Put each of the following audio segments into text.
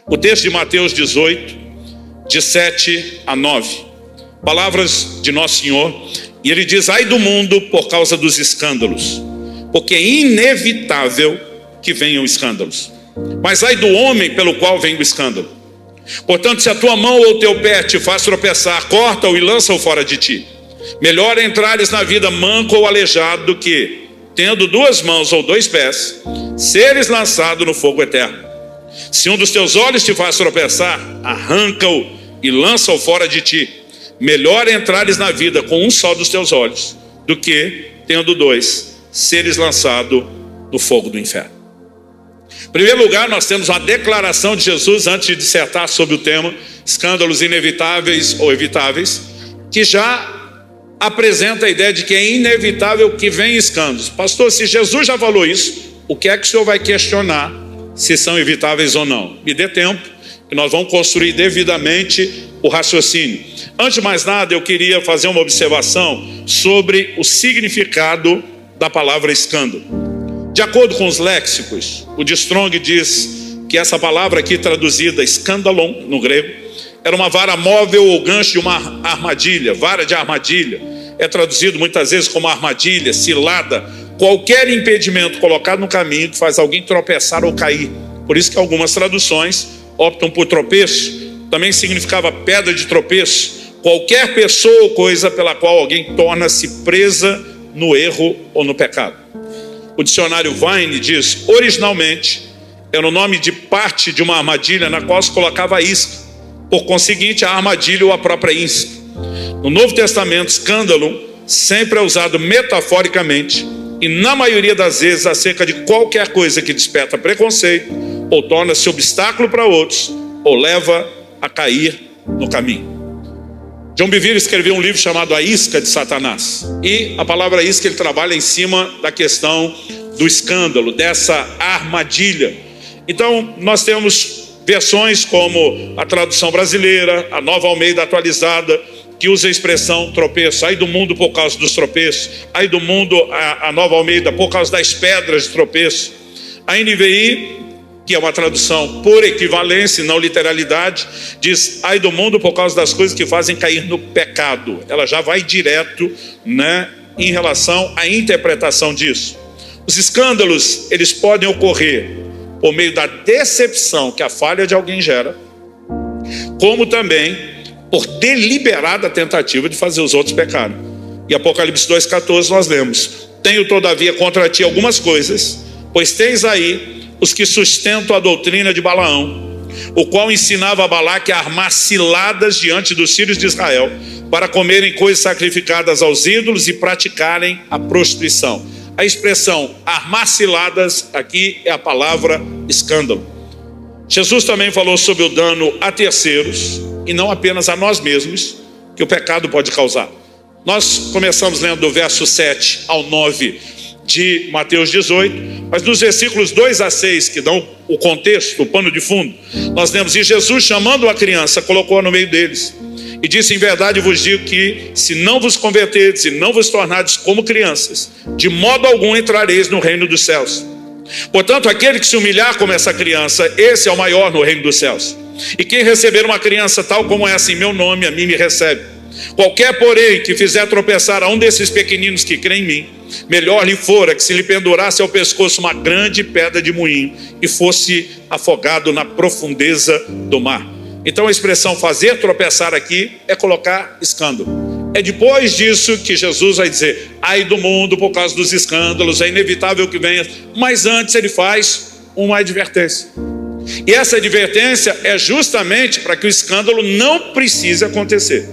O texto de Mateus 18, de 7 a 9. Palavras de Nosso Senhor. E ele diz: ai do mundo por causa dos escândalos, porque é inevitável que venham escândalos. Mas ai do homem pelo qual vem o escândalo. Portanto, se a tua mão ou o teu pé te faz tropeçar, corta-o e lança-o fora de ti. Melhor entrares na vida manco ou aleijado do que, tendo duas mãos ou dois pés, seres lançado no fogo eterno. Se um dos teus olhos te faz tropeçar, arranca-o e lança-o fora de ti. Melhor entrares na vida com um só dos teus olhos, do que, tendo dois, seres lançado no fogo do inferno. Em primeiro lugar, nós temos uma declaração de Jesus antes de dissertar sobre o tema escândalos inevitáveis ou evitáveis, que já apresenta a ideia de que é inevitável que venham escândalos. Pastor, se Jesus já falou isso, o que é que o senhor vai questionar se são evitáveis ou não? Me dê tempo, que nós vamos construir devidamente o raciocínio. Antes de mais nada, eu queria fazer uma observação sobre o significado da palavra escândalo. De acordo com os léxicos, o de Strong diz que essa palavra aqui traduzida escandalon no grego era uma vara móvel ou gancho de uma armadilha, vara de armadilha. É traduzido muitas vezes como armadilha, cilada, qualquer impedimento colocado no caminho que faz alguém tropeçar ou cair. Por isso que algumas traduções optam por tropeço. Também significava pedra de tropeço, qualquer pessoa ou coisa pela qual alguém torna-se presa no erro ou no pecado. O dicionário Vine diz: originalmente era o nome de parte de uma armadilha na qual se colocava a isca, por conseguinte a armadilha ou a própria isca. No Novo Testamento, escândalo sempre é usado metaforicamente e na maioria das vezes acerca de qualquer coisa que desperta preconceito ou torna-se obstáculo para outros ou leva a cair no caminho. John Bevere escreveu um livro chamado A Isca de Satanás, e a palavra isca ele trabalha em cima da questão do escândalo, dessa armadilha. Então nós temos versões como a tradução brasileira, a Nova Almeida atualizada, que usa a expressão tropeço. Ai do mundo por causa dos tropeços. Ai do mundo, a Nova Almeida, por causa das pedras de tropeço. A NVI, que é uma tradução por equivalência e não literalidade, diz: ai do mundo por causa das coisas que fazem cair no pecado. Ela já vai direto, em relação à interpretação disso. Os escândalos, eles podem ocorrer por meio da decepção que a falha de alguém gera, como também por deliberada tentativa de fazer os outros pecarem. Em Apocalipse 2,14 nós lemos: tenho todavia contra ti algumas coisas, pois tens aí os que sustentam a doutrina de Balaão, o qual ensinava a Balaque a armar ciladas diante dos filhos de Israel, para comerem coisas sacrificadas aos ídolos e praticarem a prostituição. A expressão armar ciladas aqui é a palavra escândalo. Jesus também falou sobre o dano a terceiros, e não apenas a nós mesmos, que o pecado pode causar. Nós começamos lendo do verso 7 ao 9 de Mateus 18, mas nos versículos 2 a 6, que dão o contexto, o pano de fundo, nós lemos: e Jesus, chamando a criança, colocou-a no meio deles, e disse: em verdade vos digo que, se não vos converterdes e não vos tornardes como crianças, de modo algum entrareis no reino dos céus. Portanto, aquele que se humilhar como essa criança, esse é o maior no reino dos céus. E quem receber uma criança tal como essa em meu nome, a mim me recebe. Qualquer, porém, que fizer tropeçar a um desses pequeninos que crê em mim, melhor lhe fora que se lhe pendurasse ao pescoço uma grande pedra de moinho e fosse afogado na profundeza do mar. Então a expressão fazer tropeçar aqui é colocar escândalo. É depois disso que Jesus vai dizer: ai do mundo por causa dos escândalos, é inevitável que venha. Mas antes ele faz uma advertência. E essa advertência é justamente para que o escândalo não precise acontecer.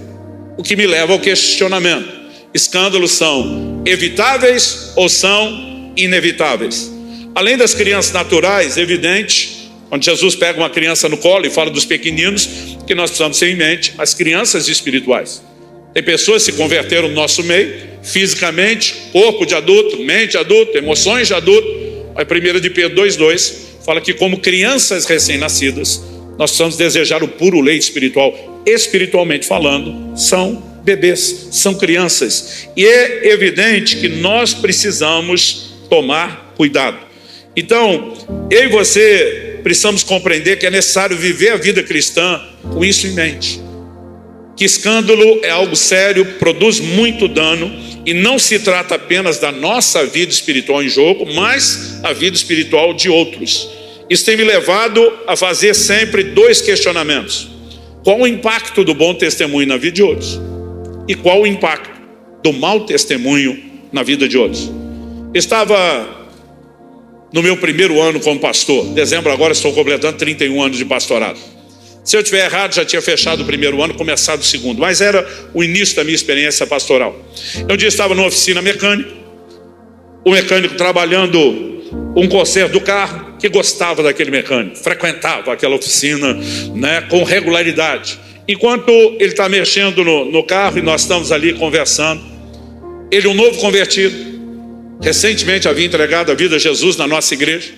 O que me leva ao questionamento: escândalos são evitáveis ou são inevitáveis? Além das crianças naturais, evidente, quando Jesus pega uma criança no colo e fala dos pequeninos, que nós precisamos ter em mente as crianças espirituais. Tem pessoas que se converteram no nosso meio, fisicamente, corpo de adulto, mente de adulto, emoções de adulto. A 1 de Pedro 2,2 fala que, como crianças recém-nascidas, nós precisamos desejar o puro leite espiritual. Espiritualmente falando, são bebês, são crianças. E é evidente que nós precisamos tomar cuidado. Então, eu e você precisamos compreender que é necessário viver a vida cristã com isso em mente. Que escândalo é algo sério, produz muito dano, e não se trata apenas da nossa vida espiritual em jogo, mas a vida espiritual de outros. Isso tem me levado a fazer sempre dois questionamentos: qual o impacto do bom testemunho na vida de outros? E qual o impacto do mau testemunho na vida de outros? Estava no meu primeiro ano como pastor. Dezembro agora estou completando 31 anos de pastorado. Se eu estiver errado, já tinha fechado o primeiro ano, começado o segundo. Mas era o início da minha experiência pastoral. Um dia estava numa oficina mecânica. O mecânico trabalhando um conserto do carro, que gostava daquele mecânico, frequentava aquela oficina, né, com regularidade. Enquanto ele está mexendo no carro e nós estamos ali conversando, ele, um novo convertido, recentemente havia entregado a vida a Jesus na nossa igreja,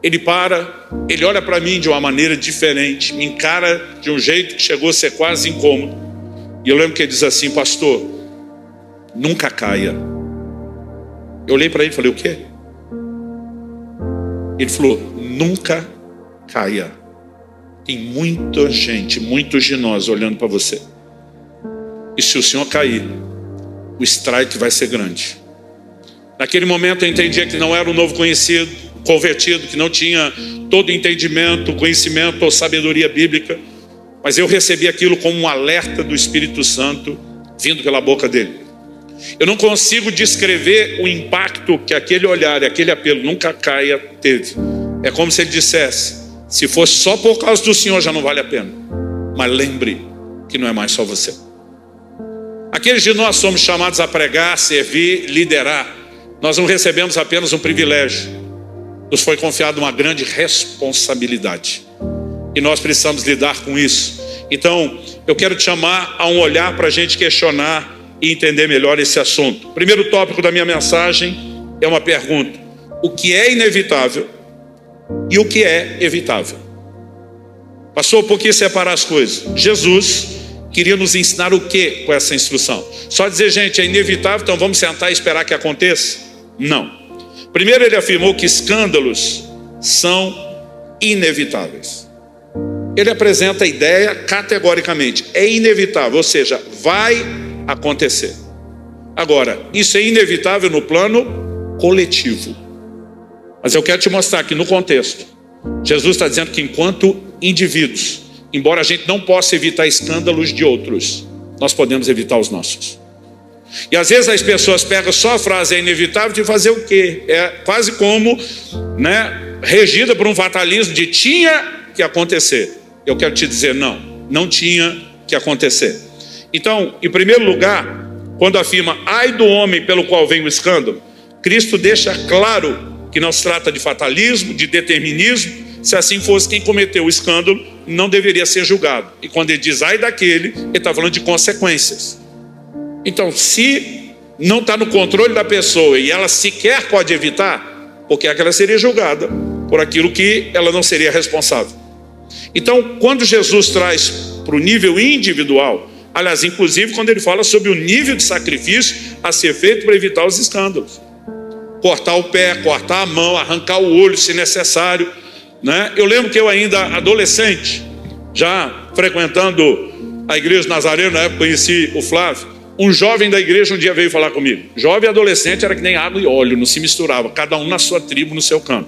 ele para, ele olha para mim de uma maneira diferente, me encara de um jeito que chegou a ser quase incômodo. E eu lembro que ele diz assim: pastor, nunca caia. Eu olhei para ele e falei: o quê? Ele falou: nunca caia. Tem muita gente, muitos de nós olhando para você. E se o senhor cair, o strike vai ser grande. Naquele momento eu entendia que não era um novo convertido, que não tinha todo entendimento, conhecimento ou sabedoria bíblica, mas eu recebi aquilo como um alerta do Espírito Santo vindo pela boca dele. Eu não consigo descrever o impacto que aquele olhar e aquele apelo nunca caia teve. É como se ele dissesse: se fosse só por causa do Senhor já não vale a pena, mas lembre que não é mais só você. Aqueles de nós somos chamados a pregar, servir, liderar. Nós não recebemos apenas um privilégio, nos foi confiado uma grande responsabilidade, e nós precisamos lidar com isso. Então eu quero te chamar a um olhar para a gente questionar e entender melhor esse assunto. O primeiro tópico da minha mensagem é uma pergunta: o que é inevitável e o que é evitável? Pastor, por que separar as coisas? Jesus queria nos ensinar o que com essa instrução? Só dizer: gente, é inevitável, então vamos sentar e esperar que aconteça? Não. Primeiro ele afirmou que escândalos são inevitáveis. Ele apresenta a ideia categoricamente: é inevitável, ou seja, vai acontecer. Agora, isso é inevitável no plano coletivo. Mas eu quero te mostrar que no contexto, Jesus está dizendo que enquanto indivíduos, embora a gente não possa evitar escândalos de outros, nós podemos evitar os nossos. E às vezes as pessoas pegam só a frase é inevitável de fazer o quê? É quase como, regida por um fatalismo de tinha que acontecer. Eu quero te dizer: não tinha que acontecer. Então, em primeiro lugar, quando afirma ai do homem pelo qual vem o escândalo, Cristo deixa claro que não se trata de fatalismo, de determinismo. Se assim fosse, quem cometeu o escândalo não deveria ser julgado. E quando ele diz ai daquele, ele está falando de consequências. Então, se não está no controle da pessoa e ela sequer pode evitar, por que é que ela seria julgada por aquilo que ela não seria responsável? Então, quando Jesus traz para o nível individual, aliás, inclusive quando ele fala sobre o nível de sacrifício a ser feito para evitar os escândalos, cortar o pé, cortar a mão, arrancar o olho se necessário, Eu lembro que eu ainda adolescente, já frequentando a igreja Nazareno, na época conheci o Flávio. Um jovem da igreja um dia veio falar comigo. Jovem e adolescente era que nem água e óleo, não se misturava, cada um na sua tribo, no seu canto.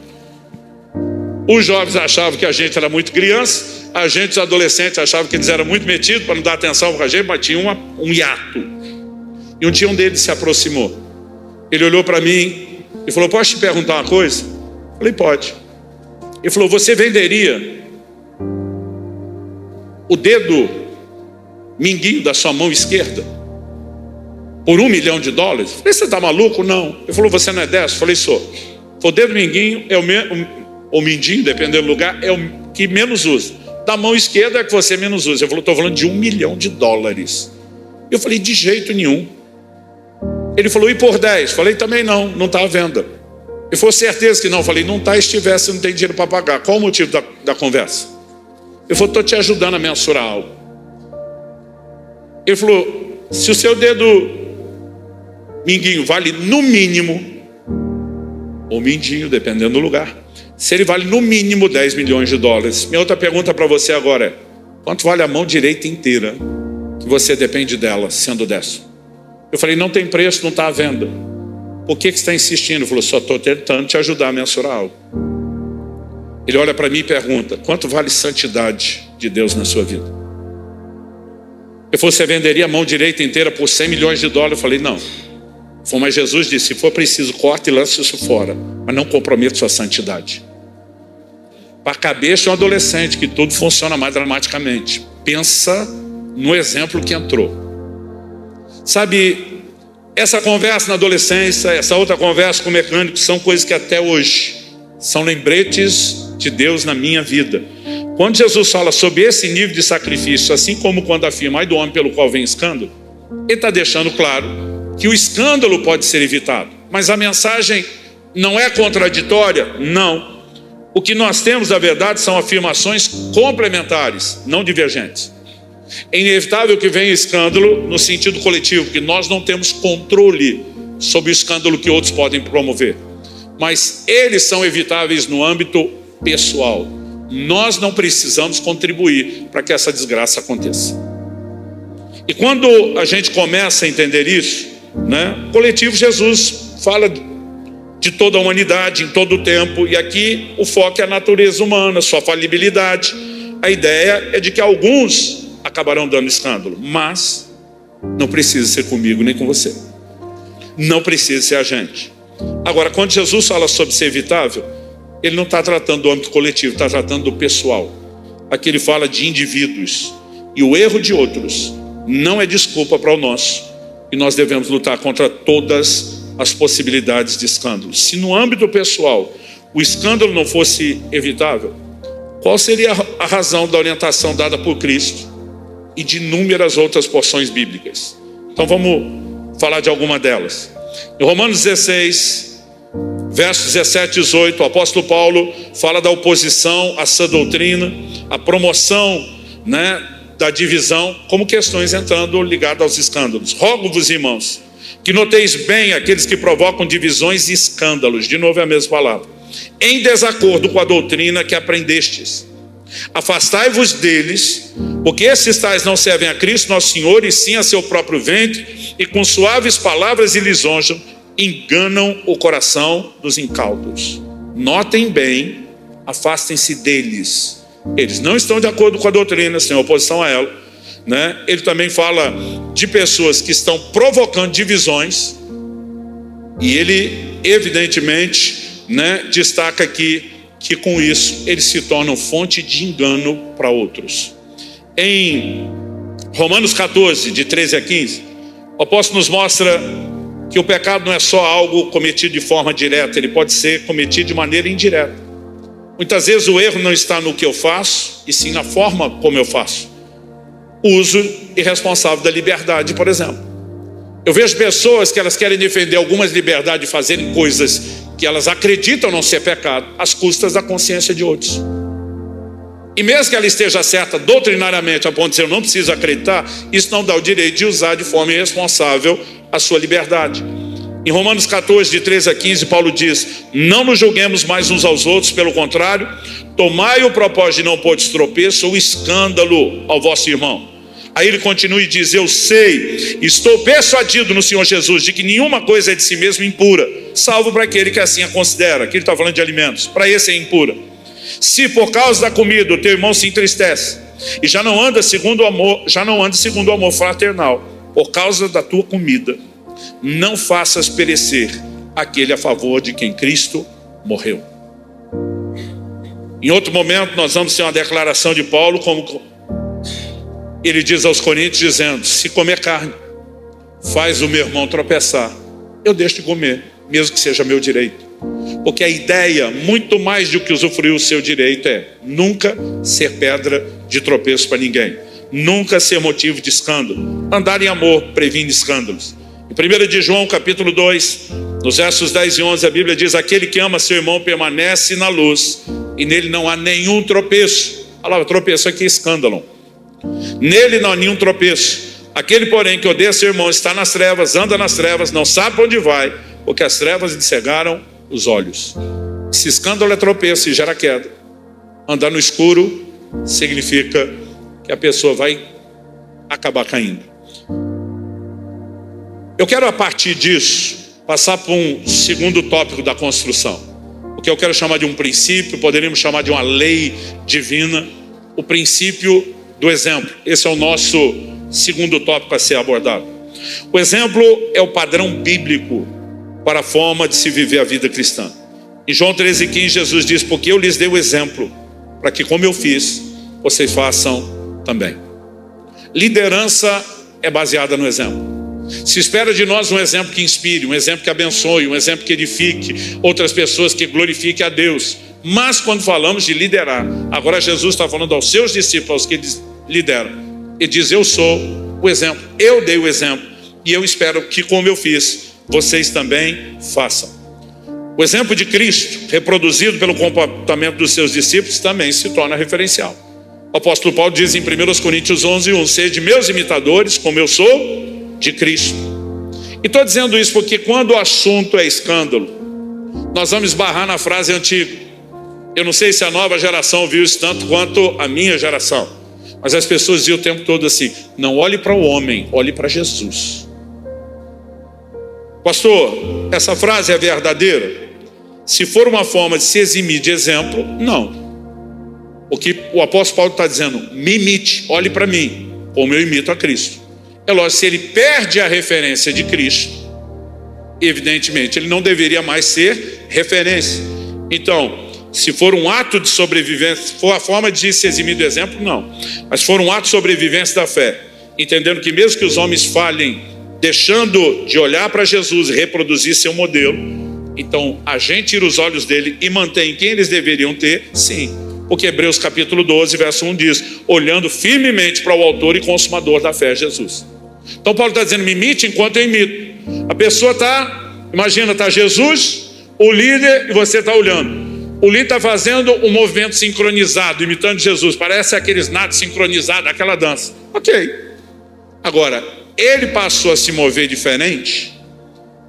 Os jovens achavam que a gente era muito criança, a gente, os adolescentes, achavam que eles eram muito metidos para não dar atenção para a gente, mas tinha um hiato. E um dia um deles se aproximou. Ele olhou para mim e falou: posso te perguntar uma coisa? Eu falei: pode. Ele falou: você venderia o dedo minguinho da sua mão esquerda por $1 milhão? Eu falei: você está maluco? Não. Ele falou: você não é dessa? Eu falei: sou. O dedo minguinho é o mindinho, dependendo do lugar, é o que menos usa. Da mão esquerda é que você menos usa. Ele falou: estou falando de $1 milhão. Eu falei: de jeito nenhum. Ele falou: e por 10? Eu falei: também não está à venda. Ele falou: certeza que não? Eu falei: não está, estivesse, não tem dinheiro para pagar. Qual o motivo da conversa? Ele falou: estou te ajudando a mensurar algo. Ele falou: se o seu dedo minguinho vale no mínimo, ou mindinho, dependendo do lugar, se ele vale no mínimo 10 milhões de dólares. Minha outra pergunta para você agora é: quanto vale a mão direita inteira que você depende dela, sendo dessa? Eu falei: não tem preço, não está à venda. Por que você está insistindo? Ele falou: só estou tentando te ajudar a mensurar algo. Ele olha para mim e pergunta: quanto vale santidade de Deus na sua vida? Eu falei: você venderia a mão direita inteira por 100 milhões de dólares? Eu falei: não. Mas Jesus disse: se for preciso, corte e lance isso fora, mas não comprometa sua santidade. Para a cabeça de um adolescente que tudo funciona mais dramaticamente. Pensa no exemplo que entrou. Sabe, essa conversa na adolescência, essa outra conversa com o mecânico, são coisas que até hoje são lembretes de Deus na minha vida. Quando Jesus fala sobre esse nível de sacrifício, assim como quando afirma: ai do homem pelo qual vem escândalo, ele está deixando claro que o escândalo pode ser evitado. Mas a mensagem não é contraditória? Não. O que nós temos, na verdade, são afirmações complementares, não divergentes. É inevitável que venha escândalo no sentido coletivo, que nós não temos controle sobre o escândalo que outros podem promover. Mas eles são evitáveis no âmbito pessoal. Nós não precisamos contribuir para que essa desgraça aconteça. E quando a gente começa a entender isso, coletivo, Jesus fala de toda a humanidade, em todo o tempo, e aqui o foco é a natureza humana, sua falibilidade. A ideia é de que alguns acabarão dando escândalo, mas não precisa ser comigo nem com você, não precisa ser a gente. Agora, quando Jesus fala sobre ser evitável, ele não está tratando do âmbito coletivo, está tratando do pessoal. Aqui ele fala de indivíduos, e o erro de outros não é desculpa para o nosso, e nós devemos lutar contra todas as possibilidades de escândalo. Se no âmbito pessoal o escândalo não fosse evitável, qual seria a razão da orientação dada por Cristo e de inúmeras outras porções bíblicas? Então vamos falar de alguma delas. Em Romanos 16, versos 17 e 18, o apóstolo Paulo fala da oposição à sã doutrina, a promoção, da divisão, como questões entrando ligadas aos escândalos. Rogo-vos, irmãos, que noteis bem aqueles que provocam divisões e escândalos, de novo é a mesma palavra, em desacordo com a doutrina que aprendestes. Afastai-vos deles, porque esses tais não servem a Cristo nosso Senhor, e sim a seu próprio ventre, e com suaves palavras e lisonjas enganam o coração dos incautos. Notem bem, afastem-se deles. Eles não estão de acordo com a doutrina, sem oposição a ela. Ele também fala de pessoas que estão provocando divisões, e ele evidentemente destaca aqui que com isso eles se tornam fonte de engano para outros. Em Romanos 14, de 13 a 15, o apóstolo nos mostra que o pecado não é só algo cometido de forma direta, ele pode ser cometido de maneira indireta. Muitas vezes o erro não está no que eu faço, e sim na forma como eu faço. O uso irresponsável da liberdade, por exemplo. Eu vejo pessoas que elas querem defender algumas liberdades de fazerem coisas que elas acreditam não ser pecado, às custas da consciência de outros. E mesmo que ela esteja certa doutrinariamente, a ponto de dizer: eu não preciso acreditar, isso não dá o direito de usar de forma irresponsável a sua liberdade. Em Romanos 14, de 13 a 15, Paulo diz: não nos julguemos mais uns aos outros, pelo contrário, tomai o propósito de não pôr de tropeço ou escândalo ao vosso irmão. Aí ele continua e diz: eu sei, estou persuadido no Senhor Jesus de que nenhuma coisa é de si mesmo impura, salvo para aquele que assim a considera. Aqui ele está falando de alimentos, para esse é impura. Se por causa da comida o teu irmão se entristece e já não anda segundo o amor fraternal, por causa da tua comida, não faças perecer aquele a favor de quem Cristo morreu. Em outro momento nós vamos ter uma declaração de Paulo, como ele diz aos Coríntios, dizendo: se comer carne faz o meu irmão tropeçar, eu deixo de comer, mesmo que seja meu direito. Porque a ideia, muito mais do que usufruir o seu direito, é nunca ser pedra de tropeço para ninguém, nunca ser motivo de escândalo. Andar em amor previne escândalos. Em 1 de João, capítulo 2, nos versos 10 e 11, a Bíblia diz: aquele que ama seu irmão permanece na luz, e nele não há nenhum tropeço. A palavra tropeço aqui é escândalo. Nele não há nenhum tropeço. Aquele, porém, que odeia seu irmão está nas trevas, anda nas trevas, não sabe para onde vai, porque as trevas lhe cegaram os olhos. Se escândalo é tropeço e gera queda, andar no escuro significa que a pessoa vai acabar caindo. Eu quero, a partir disso, passar para um segundo tópico da construção, o que eu quero chamar de um princípio, poderíamos chamar de uma lei divina, o princípio do exemplo. Esse é o nosso segundo tópico a ser abordado. O exemplo é o padrão bíblico para a forma de se viver a vida cristã. Em João 13,15, Jesus diz: porque eu lhes dei o exemplo, para que como eu fiz, vocês façam também. Liderança é baseada no exemplo. Se espera de nós um exemplo que inspire, um exemplo que abençoe, um exemplo que edifique outras pessoas, que glorifique a Deus. Mas quando falamos de liderar, agora Jesus está falando aos seus discípulos, aos que lideram. Ele diz: eu sou o exemplo, eu dei o exemplo, e eu espero que como eu fiz, vocês também façam. O exemplo de Cristo, reproduzido pelo comportamento dos seus discípulos, também se torna referencial. O apóstolo Paulo diz em 1 Coríntios 11:1: sede meus imitadores, como eu sou de Cristo. E estou dizendo isso porque quando o assunto é escândalo, nós vamos esbarrar na frase antiga. Eu não sei se a nova geração viu isso tanto quanto a minha geração, mas as pessoas diziam o tempo todo assim: não olhe para o homem, olhe para Jesus. Pastor, essa frase é verdadeira? Se for uma forma de se eximir de exemplo, não. O que o apóstolo Paulo está dizendo: me imite, olhe para mim, como eu imito a Cristo. É lógico, se ele perde a referência de Cristo, evidentemente ele não deveria mais ser referência. Então, se for um ato de sobrevivência, se for a forma de se eximir do exemplo, não. Mas se for um ato de sobrevivência da fé, entendendo que mesmo que os homens falhem, deixando de olhar para Jesus e reproduzir seu modelo, então a gente tira os olhos dele e mantém quem eles deveriam ter, sim. Porque Hebreus capítulo 12, verso 1 diz: olhando firmemente para o autor e consumador da fé, Jesus. Então Paulo está dizendo: me imite enquanto eu imito. A pessoa está, imagina, está Jesus, o líder, e você está olhando. O líder está fazendo um movimento sincronizado, imitando Jesus. Parece aqueles natos sincronizados, aquela dança. Ok. Agora, ele passou a se mover diferente.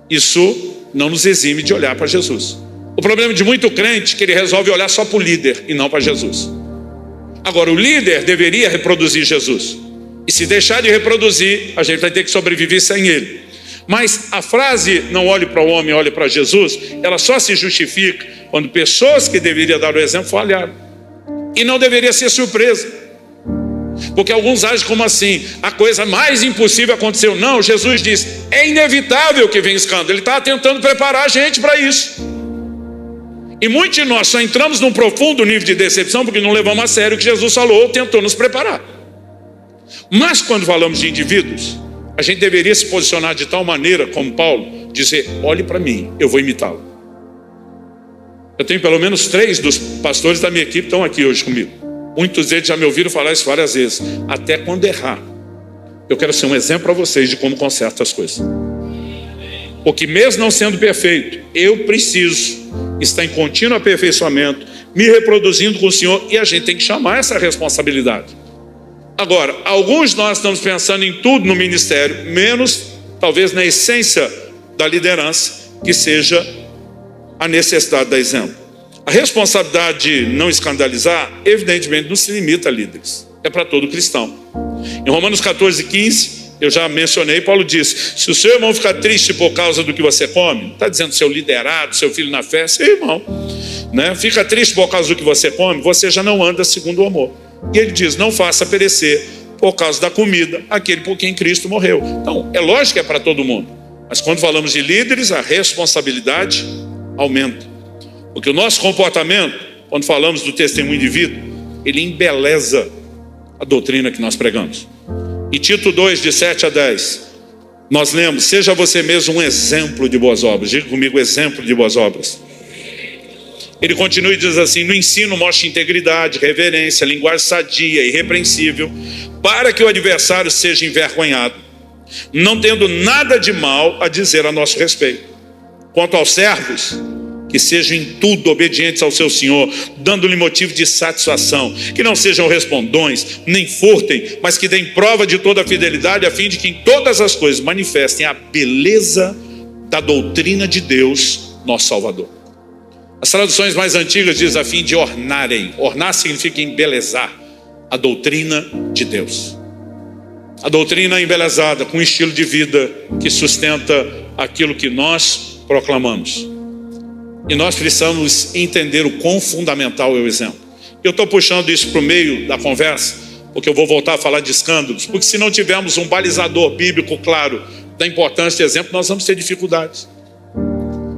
Isso não nos exime de olhar para Jesus. O problema de muito crente é que ele resolve olhar só para o líder e não para Jesus. Agora, o líder deveria reproduzir Jesus. E se deixar de reproduzir, a gente vai ter que sobreviver sem ele. Mas a frase não olhe para o homem, olhe para Jesus, ela só se justifica quando pessoas que deveriam dar o exemplo falharam. E não deveria ser surpresa. Porque alguns agem como assim: a coisa mais impossível aconteceu. Não, Jesus diz: é inevitável que venha escândalo. Ele estava tentando preparar a gente para isso. E muitos de nós só entramos num profundo nível de decepção porque não levamos a sério o que Jesus falou ou tentou nos preparar. Mas quando falamos de indivíduos, a gente deveria se posicionar de tal maneira, como Paulo, dizer: olhe para mim, eu vou imitá-lo. Eu tenho pelo menos 3 dos pastores da minha equipe que estão aqui hoje comigo. Muitos deles já me ouviram falar isso várias vezes. Até quando errar, eu quero ser um exemplo para vocês de como conserto as coisas. Porque mesmo não sendo perfeito, eu preciso estar em contínuo aperfeiçoamento, me reproduzindo com o Senhor, e a gente tem que chamar essa responsabilidade. Agora, alguns de nós estamos pensando em tudo no ministério, menos talvez na essência da liderança, que seja a necessidade da exemplo. A responsabilidade de não escandalizar, evidentemente, não se limita a líderes, é para todo cristão. Em Romanos 14:15, eu já mencionei, Paulo diz: se o seu irmão ficar triste por causa do que você come, está dizendo seu liderado, seu filho na fé, seu irmão, né? Fica triste por causa do que você come, você já não anda segundo o amor. E ele diz: não faça perecer por causa da comida aquele por quem Cristo morreu. Então, é lógico que é para todo mundo. Mas quando falamos de líderes, a responsabilidade aumenta. Porque o nosso comportamento, quando falamos do testemunho de vida, ele embeleza a doutrina que nós pregamos. Em Tito 2, de 7 a 10, nós lemos: seja você mesmo um exemplo de boas obras. Diga comigo: exemplo de boas obras. Ele continua e diz assim: no ensino mostre integridade, reverência, linguagem sadia e irrepreensível, para que o adversário seja envergonhado, não tendo nada de mal a dizer a nosso respeito. Quanto aos servos, que sejam em tudo obedientes ao seu Senhor, dando-lhe motivo de satisfação, que não sejam respondões, nem furtem, mas que deem prova de toda a fidelidade, a fim de que em todas as coisas manifestem a beleza da doutrina de Deus, nosso Salvador. As traduções mais antigas dizem a fim de ornarem. Ornar significa embelezar a doutrina de Deus. A doutrina embelezada com um estilo de vida que sustenta aquilo que nós proclamamos. E nós precisamos entender o quão fundamental é o exemplo. Eu estou puxando isso para o meio da conversa, porque eu vou voltar a falar de escândalos. Porque se não tivermos um balizador bíblico claro da importância de exemplo, nós vamos ter dificuldades.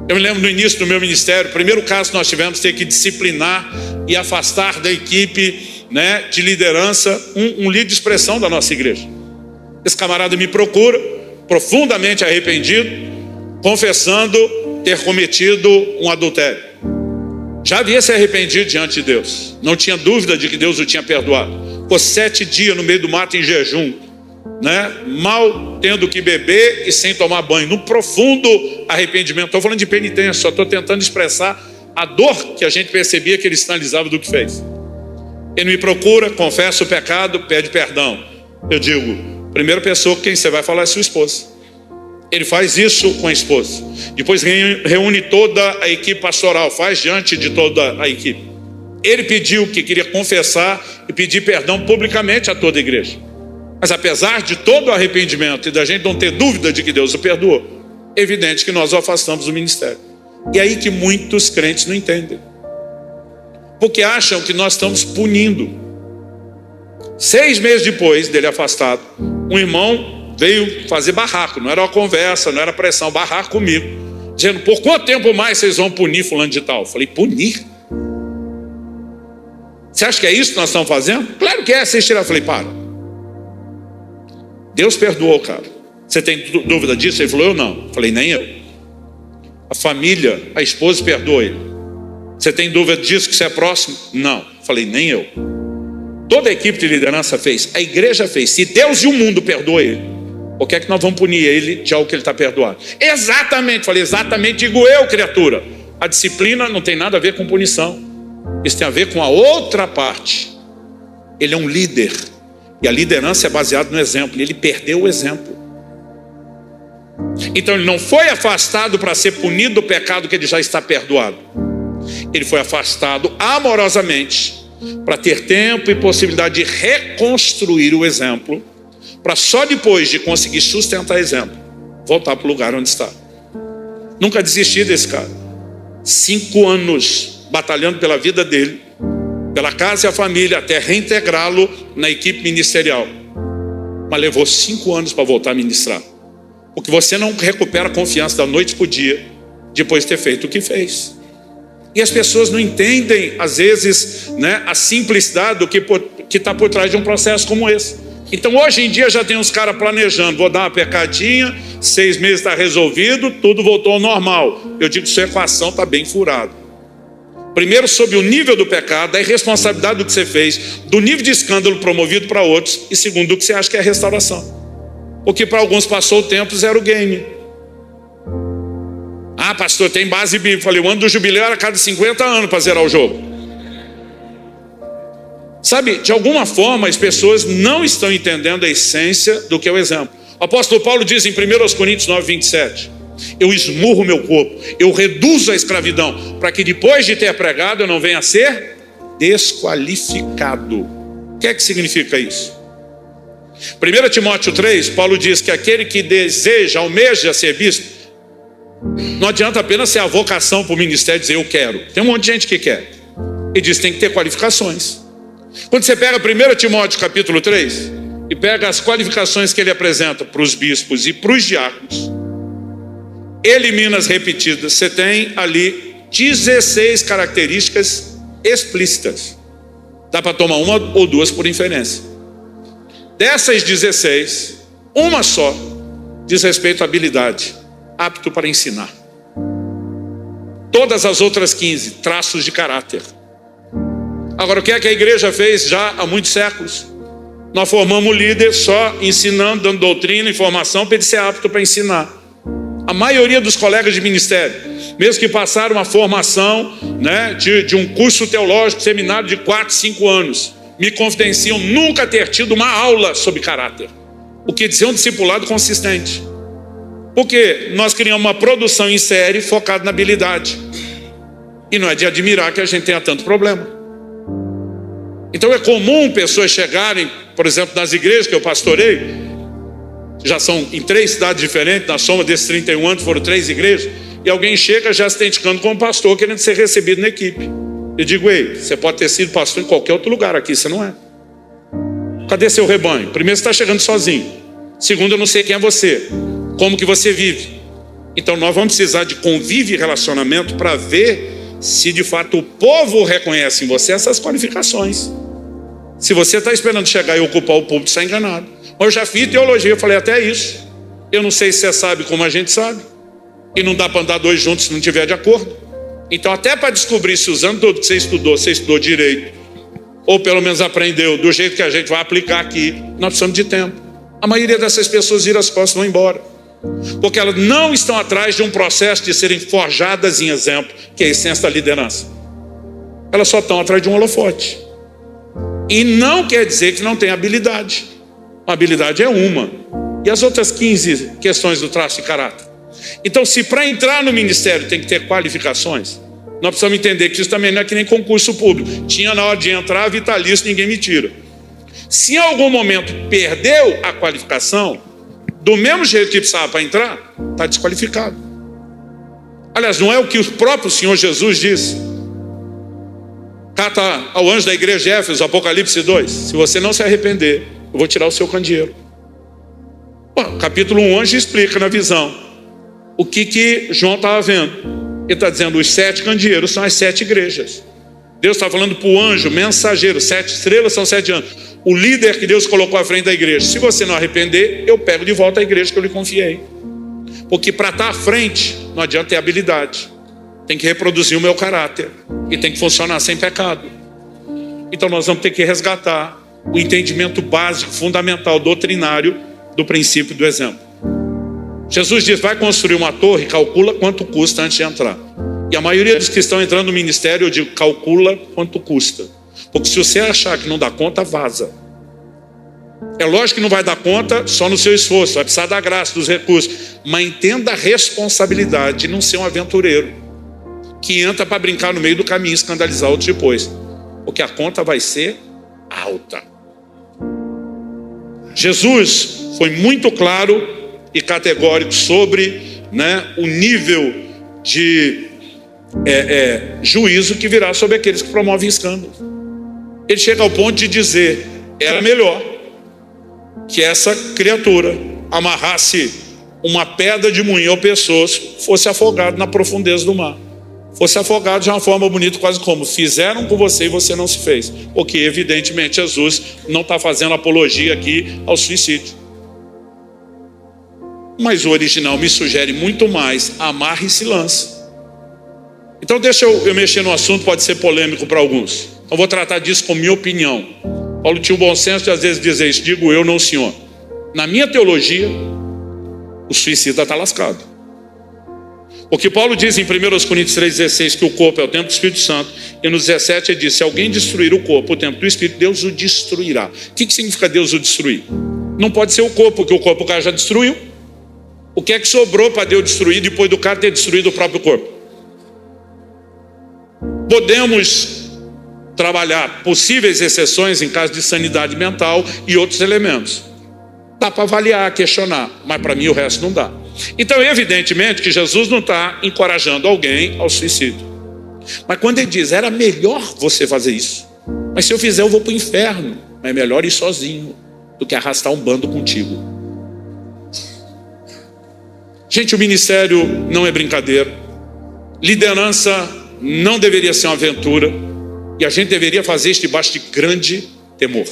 Eu me lembro no início do meu ministério, o primeiro caso que nós tivemos ter que disciplinar e afastar da equipe, né, de liderança um líder de expressão da nossa igreja. Esse camarada me procura, profundamente arrependido, confessando ter cometido um adultério. Já havia se arrependido diante de Deus, não tinha dúvida de que Deus o tinha perdoado. Ficou 7 dias no meio do mato em jejum, né? Mal tendo que beber e sem tomar banho, no profundo arrependimento. Estou falando de penitência, só estou tentando expressar a dor que a gente percebia que ele sinalizava do que fez. Ele me procura, confessa o pecado, pede perdão. Eu digo, primeira pessoa com quem você vai falar é sua esposa. Ele faz isso com a esposa. Depois reúne toda a equipe pastoral, faz diante de toda a equipe. Ele pediu que queria confessar e pedir perdão publicamente a toda a igreja. Mas apesar de todo o arrependimento e da gente não ter dúvida de que Deus o perdoou, é evidente que nós o afastamos do ministério. E é aí que muitos crentes não entendem. Porque acham que nós estamos punindo. 6 meses depois dele afastado, um irmão veio fazer barraco. Não era uma conversa, não era pressão, barraco comigo. Dizendo, por quanto tempo mais vocês vão punir fulano de tal? Eu falei, punir? Você acha que é isso que nós estamos fazendo? Claro que é. Vocês tiraram. Eu falei, para. Deus perdoou, cara. Você tem dúvida disso? Ele falou, eu não. Eu falei, nem eu. A família, a esposa perdoou ele. Você tem dúvida disso que você é próximo? Não. Eu falei, nem eu. Toda a equipe de liderança fez. A igreja fez. Se Deus e o mundo perdoam ele, por que é que nós vamos punir ele de algo que ele está perdoado? Exatamente. Eu falei, exatamente, digo eu, criatura. A disciplina não tem nada a ver com punição. Isso tem a ver com a outra parte. Ele é um líder. E a liderança é baseada no exemplo. E ele perdeu o exemplo. Então ele não foi afastado para ser punido do pecado que ele já está perdoado. Ele foi afastado amorosamente para ter tempo e possibilidade de reconstruir o exemplo, para só depois de conseguir sustentar o exemplo, voltar para o lugar onde está. Nunca desisti desse cara. 5 anos batalhando pela vida dele, pela casa e a família, até reintegrá-lo na equipe ministerial. Mas levou 5 anos para voltar a ministrar. Porque você não recupera a confiança da noite para o dia, depois de ter feito o que fez. E as pessoas não entendem, às vezes, né, a simplicidade do que está por trás de um processo como esse. Então hoje em dia já tem uns caras planejando, vou dar uma pecadinha, 6 meses está resolvido, tudo voltou ao normal. Eu digo que sua equação está bem furada. Primeiro, sobre o nível do pecado, da irresponsabilidade do que você fez, do nível de escândalo promovido para outros, e segundo, do que você acha que é a restauração. Porque para alguns passou o tempo, zero game. Ah, pastor, tem base bíblica. Falei, o ano do jubileu era a cada 50 anos para zerar o jogo. Sabe, de alguma forma as pessoas não estão entendendo a essência do que é o exemplo. O apóstolo Paulo diz em 1 Coríntios 9, 27, eu esmurro meu corpo, eu reduzo a escravidão, para que depois de ter pregado eu não venha a ser desqualificado. O que é que significa isso? 1 Timóteo 3, Paulo diz que aquele que deseja, almeja ser bispo, não adianta apenas ser a vocação para o ministério e dizer eu quero. Tem um monte de gente que quer. E diz que tem que ter qualificações. Quando você pega 1 Timóteo capítulo 3 e pega as qualificações que ele apresenta para os bispos e para os diáconos, elimina as repetidas. Você tem ali 16 características explícitas. Dá para tomar uma ou duas por inferência. Dessas 16, uma só diz respeito à habilidade, apto para ensinar. Todas as outras 15, traços de caráter. Agora, o que é que a igreja fez já há muitos séculos? Nós formamos o líder só ensinando, dando doutrina, informação, para ele ser apto para ensinar. A maioria dos colegas de ministério, mesmo que passaram uma formação, né, de um curso teológico, seminário de 4, 5 anos, me confidenciam nunca ter tido uma aula sobre caráter. O que dizer um discipulado consistente. Porque nós criamos uma produção em série focada na habilidade. E não é de admirar que a gente tenha tanto problema. Então é comum pessoas chegarem, por exemplo, nas igrejas que eu pastorei, já são em 3 cidades diferentes, na soma desses 31 anos foram 3 igrejas, e alguém chega já se identificando como pastor, querendo ser recebido na equipe. Eu digo, ei, você pode ter sido pastor em qualquer outro lugar, aqui você não é. Cadê seu rebanho? Primeiro, você está chegando sozinho. Segundo, eu não sei quem é você, como que você vive. Então nós vamos precisar de convívio e relacionamento para ver se de fato o povo reconhece em você essas qualificações. Se você está esperando chegar e ocupar o púlpito, está enganado. Eu já fiz teologia, eu falei até isso. Eu não sei se você sabe como a gente sabe. E não dá para andar 2 juntos se não tiver de acordo. Então até para descobrir se usando tudo que você estudou direito, ou pelo menos aprendeu do jeito que a gente vai aplicar aqui, nós precisamos de tempo. A maioria dessas pessoas viram as costas e vão embora. Porque elas não estão atrás de um processo de serem forjadas em exemplo, que é a essência da liderança. Elas só estão atrás de um holofote. E não quer dizer que não tem habilidade. A habilidade é uma. E as outras 15 questões do traço de caráter? Então, se para entrar no ministério tem que ter qualificações, nós precisamos entender que isso também não é que nem concurso público. Tinha na hora de entrar, vitalício, ninguém me tira. Se em algum momento perdeu a qualificação, do mesmo jeito que precisava para entrar, está desqualificado. Aliás, não é o que o próprio Senhor Jesus disse? Cata ao anjo da igreja de Éfeso, Apocalipse 2. Se você não se arrepender, eu vou tirar o seu candeeiro. Capítulo 1, o anjo explica na visão o que João estava vendo. Ele está dizendo, os 7 candeeiros são as 7 igrejas. Deus está falando para o anjo mensageiro, 7 estrelas são 7 anjos. O líder que Deus colocou à frente da igreja. Se você não arrepender, eu pego de volta a igreja que eu lhe confiei. Porque para estar à frente, não adianta ter habilidade. Tem que reproduzir o meu caráter. E tem que funcionar sem pecado. Então nós vamos ter que resgatar o entendimento básico, fundamental, doutrinário do princípio do exemplo. Jesus diz, vai construir uma torre, calcula quanto custa antes de entrar. E a maioria dos que estão entrando no ministério, eu digo, calcula quanto custa. Porque se você achar que não dá conta, vaza. É lógico que não vai dar conta só no seu esforço, vai precisar da graça, dos recursos. Mas entenda a responsabilidade de não ser um aventureiro que entra para brincar no meio do caminho e escandalizar outros depois. Porque a conta vai ser alta. Jesus foi muito claro e categórico sobre, o nível de juízo que virá sobre aqueles que promovem escândalo. Ele chega ao ponto de dizer, era melhor que essa criatura amarrasse uma pedra de moinho ao pescoço, fosse afogado na profundeza do mar. Fosse afogado de uma forma bonita, quase como fizeram com você e você não se fez. Porque evidentemente Jesus não está fazendo apologia aqui ao suicídio. Mas o original me sugere muito mais, amarre e se lance. Então deixa eu mexer no assunto, pode ser polêmico para alguns. Então vou tratar disso com minha opinião. Paulo tinha o bom senso de às vezes dizer isso, digo eu, não o senhor. Na minha teologia, o suicida está lascado. Porque Paulo diz em 1 Coríntios 3,16 que o corpo é o templo do Espírito Santo. E no 17 ele diz, se alguém destruir o corpo, o templo do Espírito, Deus o destruirá. O que significa Deus o destruir? Não pode ser o corpo, porque o corpo o cara já destruiu. O que é que sobrou para Deus destruir depois do cara ter destruído o próprio corpo? Podemos trabalhar possíveis exceções em caso de sanidade mental e outros elementos. Dá para avaliar, questionar, mas para mim o resto não dá. Então evidentemente que Jesus não está encorajando alguém ao suicídio. Mas quando ele diz, era melhor você fazer isso, mas se eu fizer eu vou para o inferno, mas é melhor ir sozinho do que arrastar um bando contigo. Gente, o ministério não é brincadeira. Liderança não deveria ser uma aventura. E a gente deveria fazer isso debaixo de grande temor.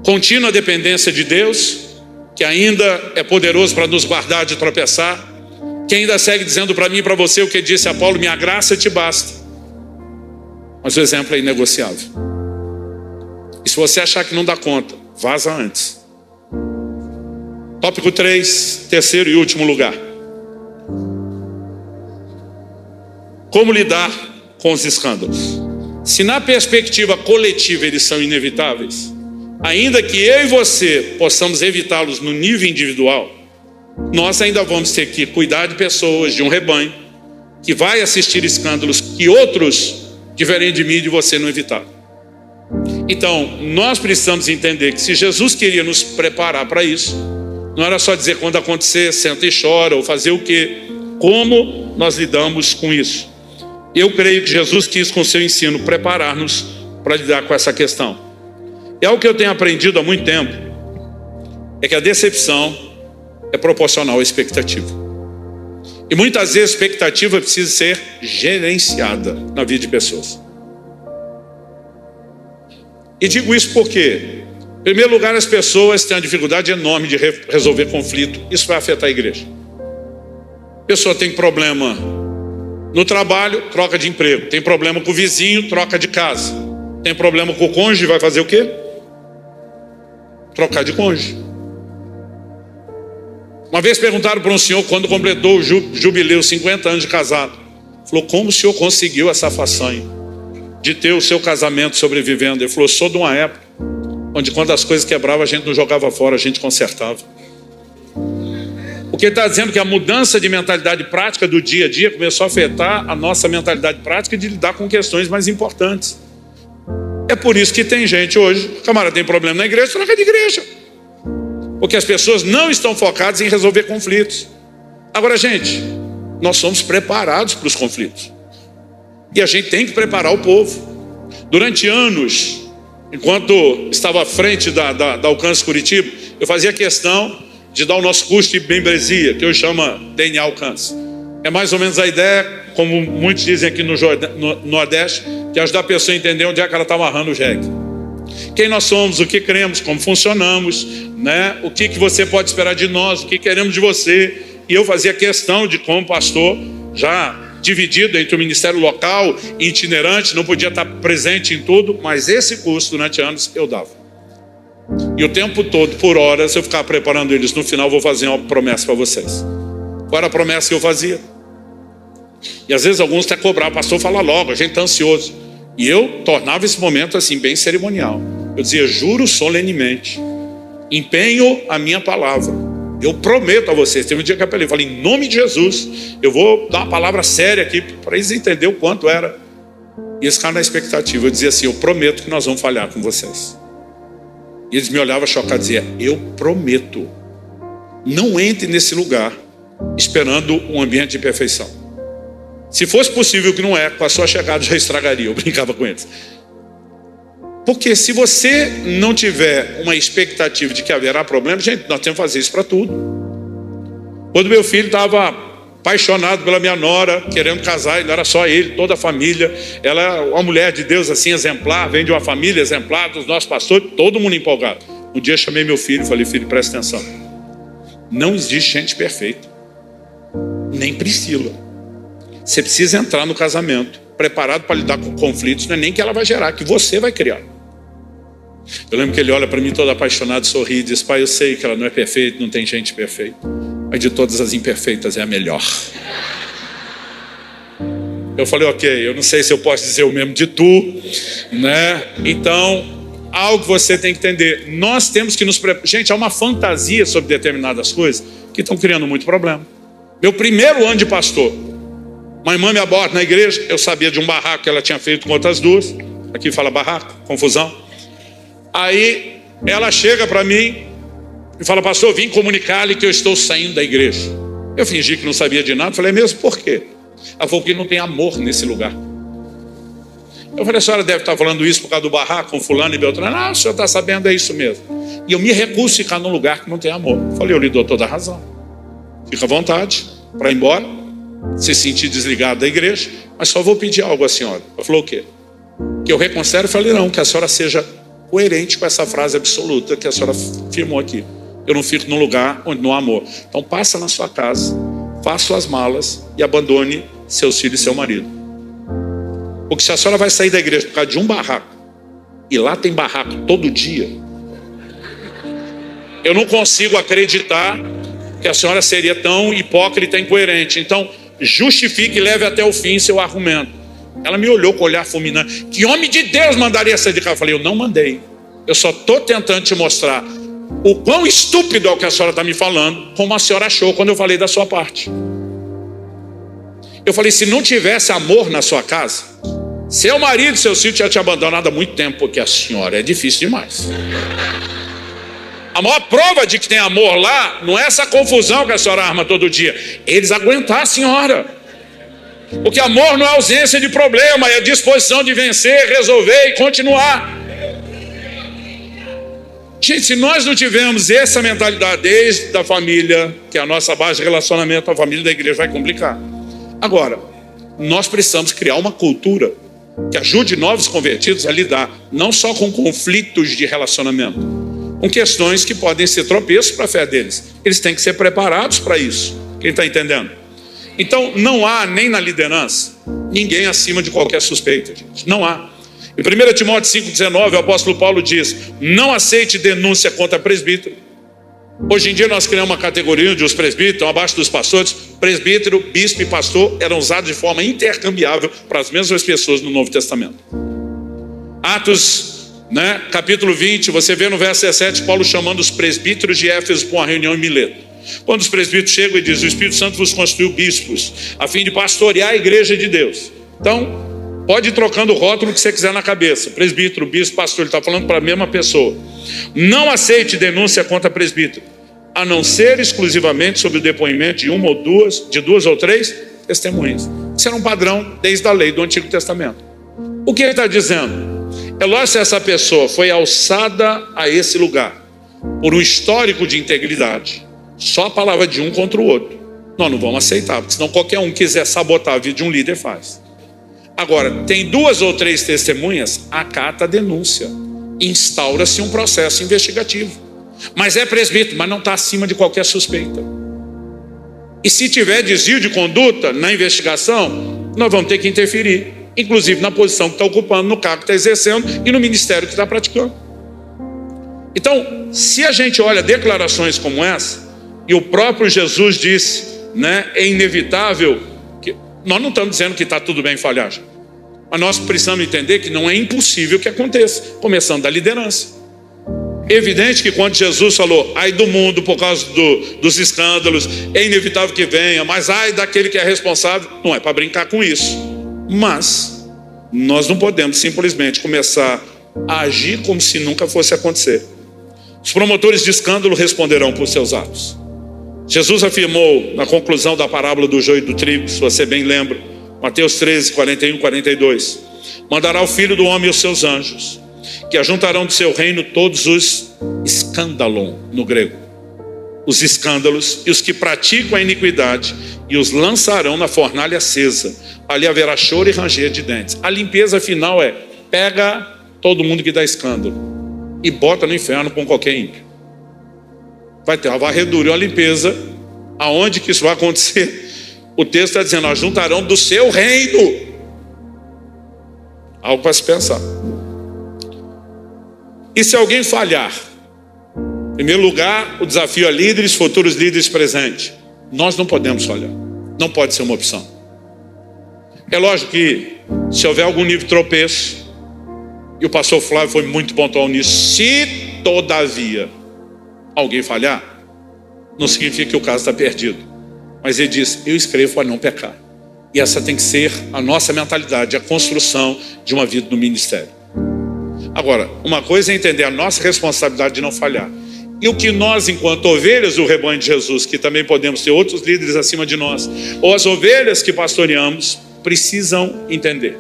Contínua dependência de Deus, que ainda é poderoso para nos guardar de tropeçar, que ainda segue dizendo para mim e para você o que disse a Paulo, minha graça te basta. Mas o exemplo é inegociável. E se você achar que não dá conta, vaza antes. Tópico 3, terceiro e último lugar. Como lidar com os escândalos? Se na perspectiva coletiva eles são inevitáveis, ainda que eu e você possamos evitá-los no nível individual, nós ainda vamos ter que cuidar de pessoas, de um rebanho, que vai assistir escândalos que outros, diferente de mim e de você, não evitaram. Então, nós precisamos entender que se Jesus queria nos preparar para isso, não era só dizer quando acontecer, senta e chora, ou fazer o quê? Como nós lidamos com isso? Eu creio que Jesus quis, com seu ensino, preparar-nos para lidar com essa questão. É algo que eu tenho aprendido há muito tempo, é que a decepção é proporcional à expectativa. E muitas vezes a expectativa precisa ser gerenciada na vida de pessoas. E digo isso porque, em primeiro lugar, as pessoas têm uma dificuldade enorme de resolver conflito. Isso vai afetar a igreja. A pessoa tem problema no trabalho, troca de emprego. Tem problema com o vizinho, troca de casa. Tem problema com o cônjuge, vai fazer o quê? Trocar de cônjuge. Uma vez perguntaram para um senhor, quando completou o jubileu, 50 anos de casado, falou, como o senhor conseguiu essa façanha de ter o seu casamento sobrevivendo? Ele falou, sou de uma época onde quando as coisas quebravam a gente não jogava fora, a gente consertava. Porque ele está dizendo que a mudança de mentalidade prática do dia a dia começou a afetar a nossa mentalidade prática de lidar com questões mais importantes. É por isso que tem gente hoje, o camarada tem problema na igreja, troca de igreja. Porque as pessoas não estão focadas em resolver conflitos. Agora, gente, nós somos preparados para os conflitos. E a gente tem que preparar o povo. Durante anos, enquanto estava à frente da Alcance Curitiba, eu fazia questão de dar o nosso curso de membresia, que eu chamo DNA Alcance. É mais ou menos a ideia, como muitos dizem aqui no Nordeste, de ajudar a pessoa a entender onde é que ela está amarrando o jegue. Quem nós somos, o que cremos, como funcionamos, né? O que você pode esperar de nós, o que queremos de você. E eu fazia questão de, como pastor, já dividido entre o ministério local e itinerante, não podia estar presente em tudo, mas esse curso durante anos eu dava. E o tempo todo, por horas, eu ficava preparando eles. No final, vou fazer uma promessa para vocês. Qual era a promessa que eu fazia? E às vezes alguns até cobravam, pastor, fala logo, a gente está ansioso. E eu tornava esse momento assim, bem cerimonial. Eu dizia, juro solenemente, empenho a minha palavra. Eu prometo a vocês. Teve um dia que eu apelei, falei, em nome de Jesus, eu vou dar uma palavra séria aqui, para eles entenderem o quanto era. E eles ficaram na expectativa. Eu dizia assim, eu prometo que nós vamos falhar com vocês. E eles me olhavam chocados e diziam, eu prometo. Não entre nesse lugar esperando um ambiente de perfeição. Se fosse possível, que não é, com a sua chegada já estragaria. Eu brincava com eles. Porque se você não tiver uma expectativa de que haverá problema, gente, nós temos que fazer isso para tudo. Quando meu filho estava apaixonado pela minha nora, querendo casar, e não era só ele, toda a família. Ela é uma mulher de Deus assim, exemplar, vem de uma família exemplar, dos nossos pastores, todo mundo empolgado. Um dia eu chamei meu filho e falei, filho, presta atenção. Não existe gente perfeita. Nem Priscila. Você precisa entrar no casamento preparado para lidar com conflitos. Não é nem que ela vai gerar, que você vai criar. Eu lembro que ele olha para mim todo apaixonado, sorri e diz, pai, eu sei que ela não é perfeita, não tem gente perfeita, mas de todas as imperfeitas é a melhor. Eu falei, ok, eu não sei se eu posso dizer o mesmo de tu, né? Então, algo que você tem que entender, nós temos que nos preparar. Gente, há uma fantasia sobre determinadas coisas que estão criando muito problema. Meu primeiro ano de pastor, uma irmã me aborda na igreja, eu sabia de um barraco que ela tinha feito com outras duas. Aqui fala barraco, confusão. Aí ela chega para mim e fala, pastor, vim comunicar-lhe que eu estou saindo da igreja. Eu fingi que não sabia de nada, falei, mesmo por quê? Ela falou que não tem amor nesse lugar. Eu falei, a senhora deve estar falando isso por causa do barraco com fulano e Beltrano. Ah, o senhor está sabendo, é isso mesmo. E eu me recuso a ficar num lugar que não tem amor. Eu falei, eu lhe dou toda a razão. Fica à vontade para ir embora, se sentir desligado da igreja, mas só vou pedir algo à senhora. Ela falou o quê? Que eu reconsidere. Eu falei, não, que a senhora seja coerente com essa frase absoluta que a senhora firmou aqui. Eu não fico num lugar onde não há amor. Então passa na sua casa, faça suas malas e abandone seus filhos e seu marido. Porque se a senhora vai sair da igreja por causa de um barraco, e lá tem barraco todo dia, eu não consigo acreditar que a senhora seria tão hipócrita e incoerente. Então, justifique e leve até o fim seu argumento. Ela me olhou com o olhar fulminante. Que homem de Deus mandaria sair de casa? Eu falei, eu não mandei. Eu só estou tentando te mostrar o quão estúpido é o que a senhora está me falando, como a senhora achou quando eu falei da sua parte. Eu falei, se não tivesse amor na sua casa, seu marido, seu filho tinha te abandonado há muito tempo, porque a senhora é difícil demais. A maior prova de que tem amor lá, não é essa confusão que a senhora arma todo dia. Eles aguentar a senhora. Porque amor não é ausência de problema, é a disposição de vencer, resolver e continuar. Gente, se nós não tivermos essa mentalidade desde a família, que é a nossa base de relacionamento, a família da igreja vai complicar. Agora, nós precisamos criar uma cultura que ajude novos convertidos a lidar não só com conflitos de relacionamento, com questões que podem ser tropeços para a fé deles. Eles têm que ser preparados para isso. Quem está entendendo? Então, não há nem na liderança ninguém acima de qualquer suspeita, gente. Não há. Em 1 Timóteo 5,19, o apóstolo Paulo diz: não aceite denúncia contra presbítero. Hoje em dia nós criamos uma categoria de os presbíteros estão abaixo dos pastores. Presbítero, bispo e pastor eram usados de forma intercambiável para as mesmas pessoas no Novo Testamento. Atos, capítulo 20, você vê no verso 17 Paulo chamando os presbíteros de Éfeso para uma reunião em Mileto. Quando os presbíteros chegam e dizem: o Espírito Santo vos constituiu bispos a fim de pastorear a igreja de Deus. Então, pode ir trocando o rótulo que você quiser na cabeça. Presbítero, bispo, pastor, ele está falando para a mesma pessoa. Não aceite denúncia contra presbítero, a não ser exclusivamente sobre o depoimento de uma ou duas, de duas ou três testemunhas. Isso era um padrão desde a lei do Antigo Testamento. O que ele está dizendo? É lógico que essa pessoa foi alçada a esse lugar por um histórico de integridade. Só a palavra de um contra o outro. Nós não vamos aceitar, porque senão qualquer um quiser sabotar a vida de um líder faz. Agora, tem duas ou três testemunhas, acata a denúncia. Instaura-se um processo investigativo. Mas é presbítero, mas não está acima de qualquer suspeita. E se tiver desvio de conduta na investigação, nós vamos ter que interferir. Inclusive na posição que está ocupando, no cargo que está exercendo e no ministério que está praticando. Então, se a gente olha declarações como essa, e o próprio Jesus disse, é inevitável, que nós não estamos dizendo que está tudo bem falhar, gente. Mas nós precisamos entender que não é impossível que aconteça, começando da liderança. Evidente que quando Jesus falou, ai do mundo por causa dos escândalos, é inevitável que venha, mas ai daquele que é responsável, não é para brincar com isso. Mas nós não podemos simplesmente começar a agir como se nunca fosse acontecer. Os promotores de escândalo responderão por seus atos. Jesus afirmou na conclusão da parábola do joio e do trigo, se você bem lembra, Mateus 13, 41, 42, mandará o Filho do Homem e os seus anjos, que ajuntarão do seu reino todos os escândalon, no grego, os escândalos, e os que praticam a iniquidade, e os lançarão na fornalha acesa. Ali haverá choro e ranger de dentes. A limpeza final é: pega todo mundo que dá escândalo e bota no inferno com qualquer ímpio. Vai ter uma varredura e uma limpeza. Aonde que isso vai acontecer? O texto está dizendo: ajuntarão do seu reino. Algo para se pensar. E se alguém falhar? Em primeiro lugar, o desafio a líderes, futuros líderes presentes. Nós não podemos falhar. Não pode ser uma opção. É lógico que se houver algum nível de tropeço, e o pastor Flávio foi muito pontual nisso, se todavia alguém falhar, não significa que o caso está perdido. Mas ele diz: eu escrevo para não pecar. E essa tem que ser a nossa mentalidade, a construção de uma vida no ministério. Agora, uma coisa é entender a nossa responsabilidade de não falhar. E o que nós, enquanto ovelhas do rebanho de Jesus, que também podemos ter outros líderes acima de nós, ou as ovelhas que pastoreamos, precisam entender.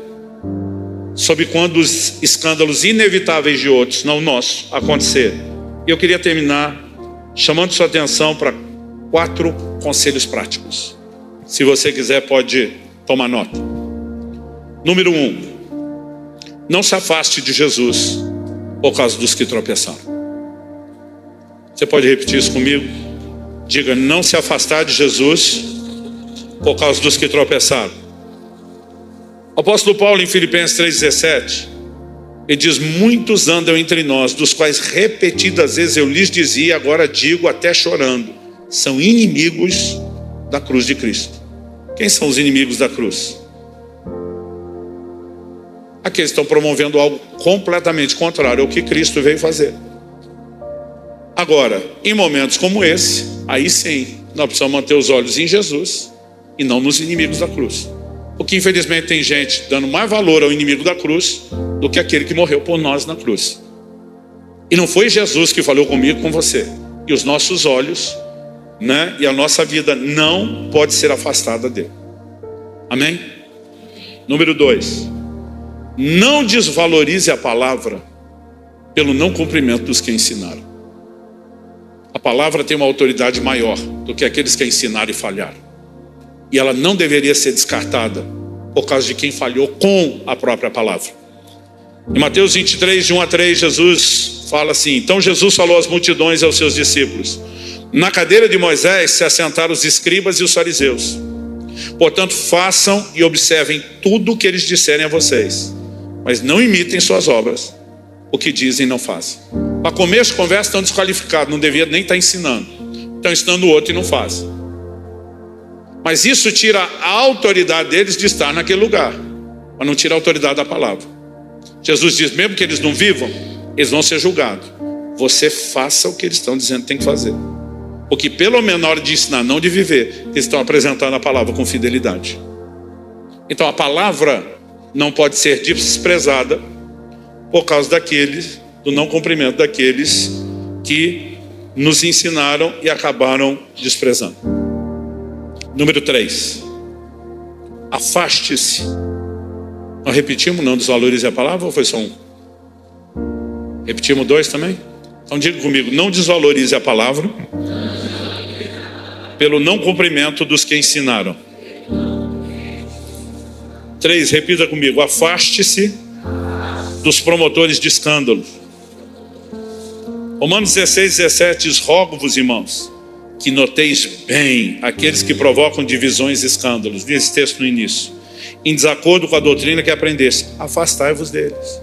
Sobre quando os escândalos inevitáveis de outros, não nossos, acontecer. E eu queria terminar chamando sua atenção para 4 conselhos práticos. Se você quiser, pode tomar nota. Número 1. Não se afaste de Jesus por causa dos que tropeçaram. Você pode repetir isso comigo? Diga: não se afastar de Jesus por causa dos que tropeçaram. O apóstolo Paulo, em Filipenses 3,17, ele diz: muitos andam entre nós, dos quais repetidas vezes eu lhes dizia, agora digo até chorando, são inimigos da cruz de Cristo. Quem são os inimigos da cruz? Aqueles que estão promovendo algo completamente contrário ao que Cristo veio fazer. Agora, em momentos como esse, aí sim, nós precisamos manter os olhos em Jesus e não nos inimigos da cruz. Porque infelizmente tem gente dando mais valor ao inimigo da cruz do que aquele que morreu por nós na cruz. E não foi Jesus que falou comigo, com você. E os nossos olhos, né, e a nossa vida não pode ser afastada dele. Amém? Número 2. Não desvalorize a palavra pelo não cumprimento dos que ensinaram. A palavra tem uma autoridade maior do que aqueles que ensinaram e falharam. E ela não deveria ser descartada por causa de quem falhou com a própria palavra. Em Mateus 23, de 1 a 3, Jesus fala assim: então Jesus falou às multidões e aos seus discípulos: na cadeira de Moisés se assentaram os escribas e os fariseus. Portanto, façam e observem tudo o que eles disserem a vocês, mas não imitem suas obras. O que dizem não fazem. Para começo de conversa estão desqualificados, não devia nem estar ensinando. Estão ensinando o outro e não fazem. Mas isso tira a autoridade deles de estar naquele lugar, mas não tira a autoridade da palavra. Jesus diz, mesmo que eles não vivam, eles vão ser julgados. Você faça o que eles estão dizendo que tem que fazer. Porque pelo menos na hora de ensinar, não de viver, eles estão apresentando a palavra com fidelidade. Então a palavra não pode ser desprezada por causa daqueles, do não cumprimento daqueles que nos ensinaram e acabaram desprezando. Número 3. Afaste-se. Nós repetimos, não desvalorize a palavra, ou foi só um? Repetimos 2 também? Então diga comigo, não desvalorize a palavra pelo não cumprimento dos que ensinaram. 3, repita comigo, afaste-se dos promotores de escândalo. Romanos 16, 17 diz, rogo-vos, irmãos, que noteis bem aqueles que provocam divisões e escândalos. Diz esse texto no início. Em desacordo com a doutrina que aprendeste, afastai-vos deles.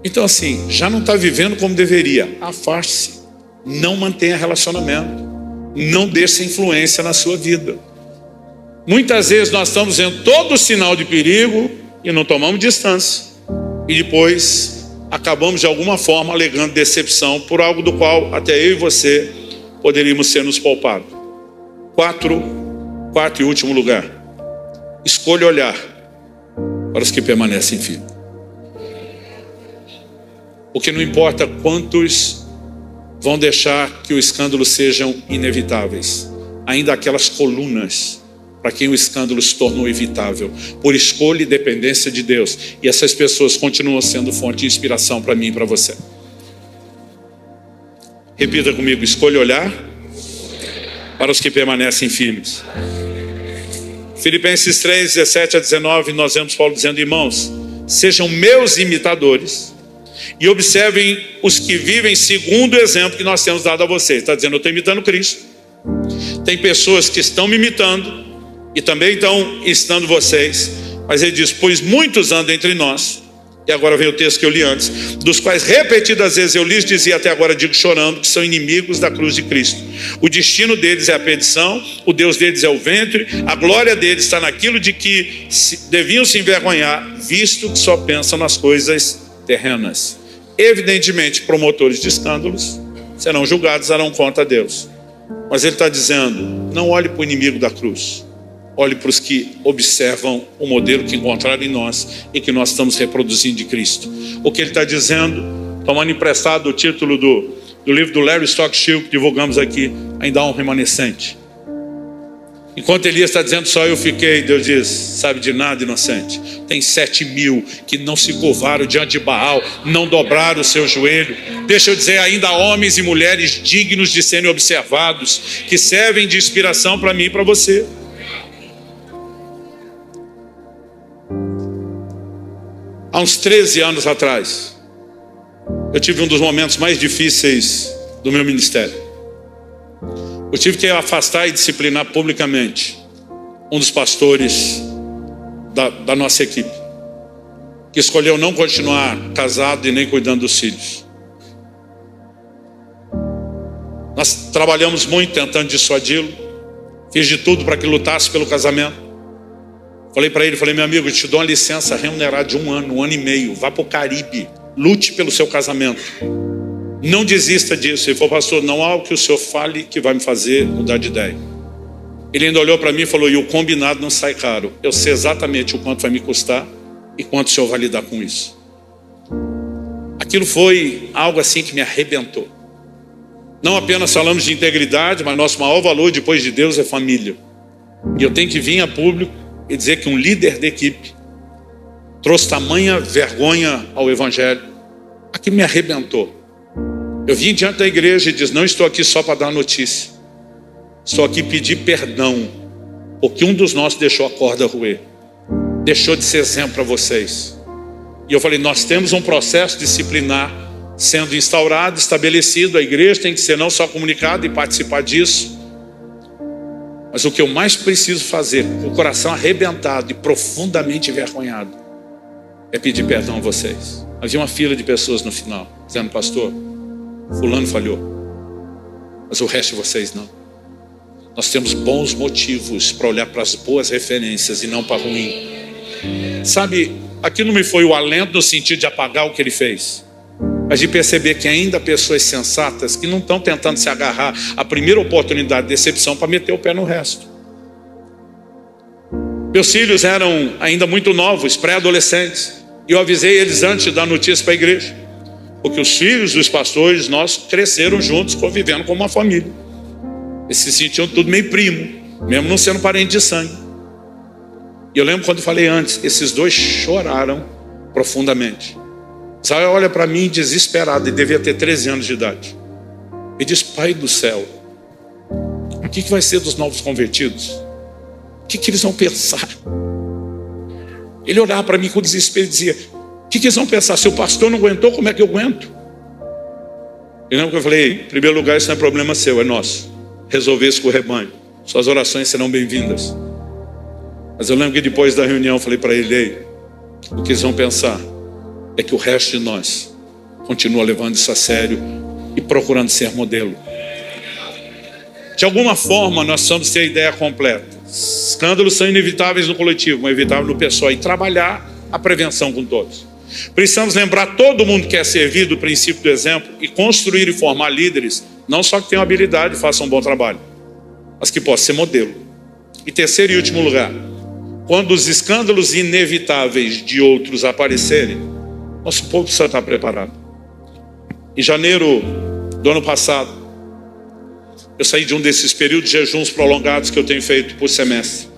Então assim, já não está vivendo como deveria, afaste-se. Não mantenha relacionamento. Não deixe influência na sua vida. Muitas vezes nós estamos vendo todo o sinal de perigo e não tomamos distância. E depois acabamos de alguma forma alegando decepção por algo do qual até eu e você poderíamos ser nos poupados. 4, quarto e último lugar. Escolha olhar para os que permanecem firmes. Porque não importa quantos vão deixar que o escândalo sejam inevitáveis. Ainda aquelas colunas para quem o escândalo se tornou evitável, por escolha e dependência de Deus. E essas pessoas continuam sendo fonte de inspiração para mim e para você. Repita comigo, escolha olhar para os que permanecem firmes. Filipenses 3, 17 a 19, nós vemos Paulo dizendo, irmãos, sejam meus imitadores e observem os que vivem segundo o exemplo que nós temos dado a vocês. Está dizendo, eu estou imitando Cristo. Tem pessoas que estão me imitando e também estão ensinando vocês, mas ele diz, pois muitos andam entre nós, e agora vem o texto que eu li antes, dos quais repetidas vezes eu lhes dizia, até agora digo chorando, que são inimigos da cruz de Cristo. O destino deles é a perdição, o Deus deles é o ventre, a glória deles está naquilo de que deviam se envergonhar, visto que só pensam nas coisas terrenas. Evidentemente, promotores de escândalos serão julgados, darão conta a Deus. Mas ele está dizendo, não olhe para o inimigo da cruz. Olhe para os que observam o modelo que encontraram em nós e que nós estamos reproduzindo de Cristo. O que ele está dizendo, tomando emprestado o título do livro do Larry Stockshill, que divulgamos aqui, ainda há um remanescente. Enquanto Elias está dizendo, só eu fiquei, Deus diz, sabe de nada, inocente. Tem 7.000 que não se curvaram diante de Baal, não dobraram o seu joelho. Deixa eu dizer, ainda há homens e mulheres dignos de serem observados, que servem de inspiração para mim e para você. Há uns 13 anos atrás, eu tive um dos momentos mais difíceis do meu ministério. Eu tive que afastar e disciplinar publicamente um dos pastores da nossa equipe, que escolheu não continuar casado e nem cuidando dos filhos. Nós trabalhamos muito tentando dissuadi-lo, fiz de tudo para que lutasse pelo casamento. Falei para ele, meu amigo, eu te dou uma licença remunerada de 1 ano, 1 ano e meio, vá para o Caribe, lute pelo seu casamento. Não desista disso. Ele falou, pastor, não há o que o senhor fale que vai me fazer mudar de ideia. Ele ainda olhou para mim e falou: e o combinado não sai caro. Eu sei exatamente o quanto vai me custar e quanto o senhor vai lidar com isso. Aquilo foi algo assim que me arrebentou. Não apenas falamos de integridade, mas nosso maior valor depois de Deus é família. E eu tenho que vir a público e dizer que um líder de equipe trouxe tamanha vergonha ao evangelho. Aquilo me arrebentou. Eu vim diante da igreja e disse: não estou aqui só para dar notícia. Estou aqui pedir perdão, porque um dos nossos deixou a corda roer. Deixou de ser exemplo para vocês. E eu falei: nós temos um processo disciplinar sendo instaurado, estabelecido. A igreja tem que ser não só comunicada e participar disso. Mas o que eu mais preciso fazer, com o coração arrebentado e profundamente envergonhado, é pedir perdão a vocês. Havia uma fila de pessoas no final, dizendo: pastor, fulano falhou, mas o resto de vocês não. Nós temos bons motivos para olhar para as boas referências e não para ruim. Sabe, aquilo não me foi o alento no sentido de apagar o que ele fez, mas de perceber que ainda há pessoas sensatas que não estão tentando se agarrar à primeira oportunidade de decepção para meter o pé no resto. Meus filhos eram ainda muito novos, pré-adolescentes, e eu avisei eles antes de dar notícia para a igreja, porque os filhos dos pastores, nós cresceram juntos, convivendo como uma família. Eles se sentiam tudo meio primo, mesmo não sendo parente de sangue. E eu lembro quando eu falei antes, esses dois choraram profundamente. Israel olha para mim desesperado, ele devia ter 13 anos de idade. Ele diz: pai do céu, o que vai ser dos novos convertidos? O que eles vão pensar? Ele olhava para mim com desespero e dizia: o que eles vão pensar? Se o pastor não aguentou, como é que eu aguento? E lembra que eu falei: em primeiro lugar, isso não é problema seu, é nosso. Resolver isso com o rebanho. Suas orações serão bem-vindas. Mas eu lembro que depois da reunião eu falei para ele: ei, o que eles vão pensar é que o resto de nós continua levando isso a sério e procurando ser modelo. De alguma forma nós precisamos ter a ideia completa. Escândalos são inevitáveis no coletivo, mas inevitáveis no pessoal, e trabalhar a prevenção com todos. Precisamos lembrar todo mundo que quer servir do princípio do exemplo e construir e formar líderes, não só que tenham habilidade e façam um bom trabalho, mas que possam ser modelo. E terceiro e último lugar, quando os escândalos inevitáveis de outros aparecerem, nosso povo precisa estar preparado. Em janeiro do ano passado, eu saí de um desses períodos de jejuns prolongados que eu tenho feito por semestre,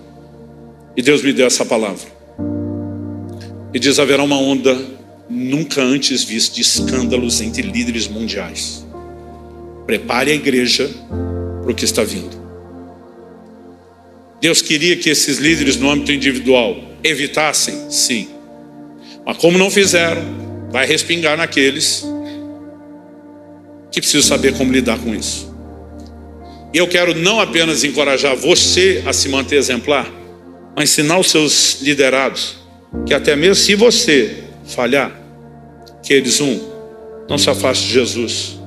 e Deus me deu essa palavra. E diz: haverá uma onda nunca antes vista de escândalos entre líderes mundiais. Prepare a igreja para o que está vindo. Deus queria que esses líderes no âmbito individual evitassem, sim. Mas como não fizeram, vai respingar naqueles que precisam saber como lidar com isso. E eu quero não apenas encorajar você a se manter exemplar, mas ensinar os seus liderados que até mesmo se você falhar, que eles, não se afaste de Jesus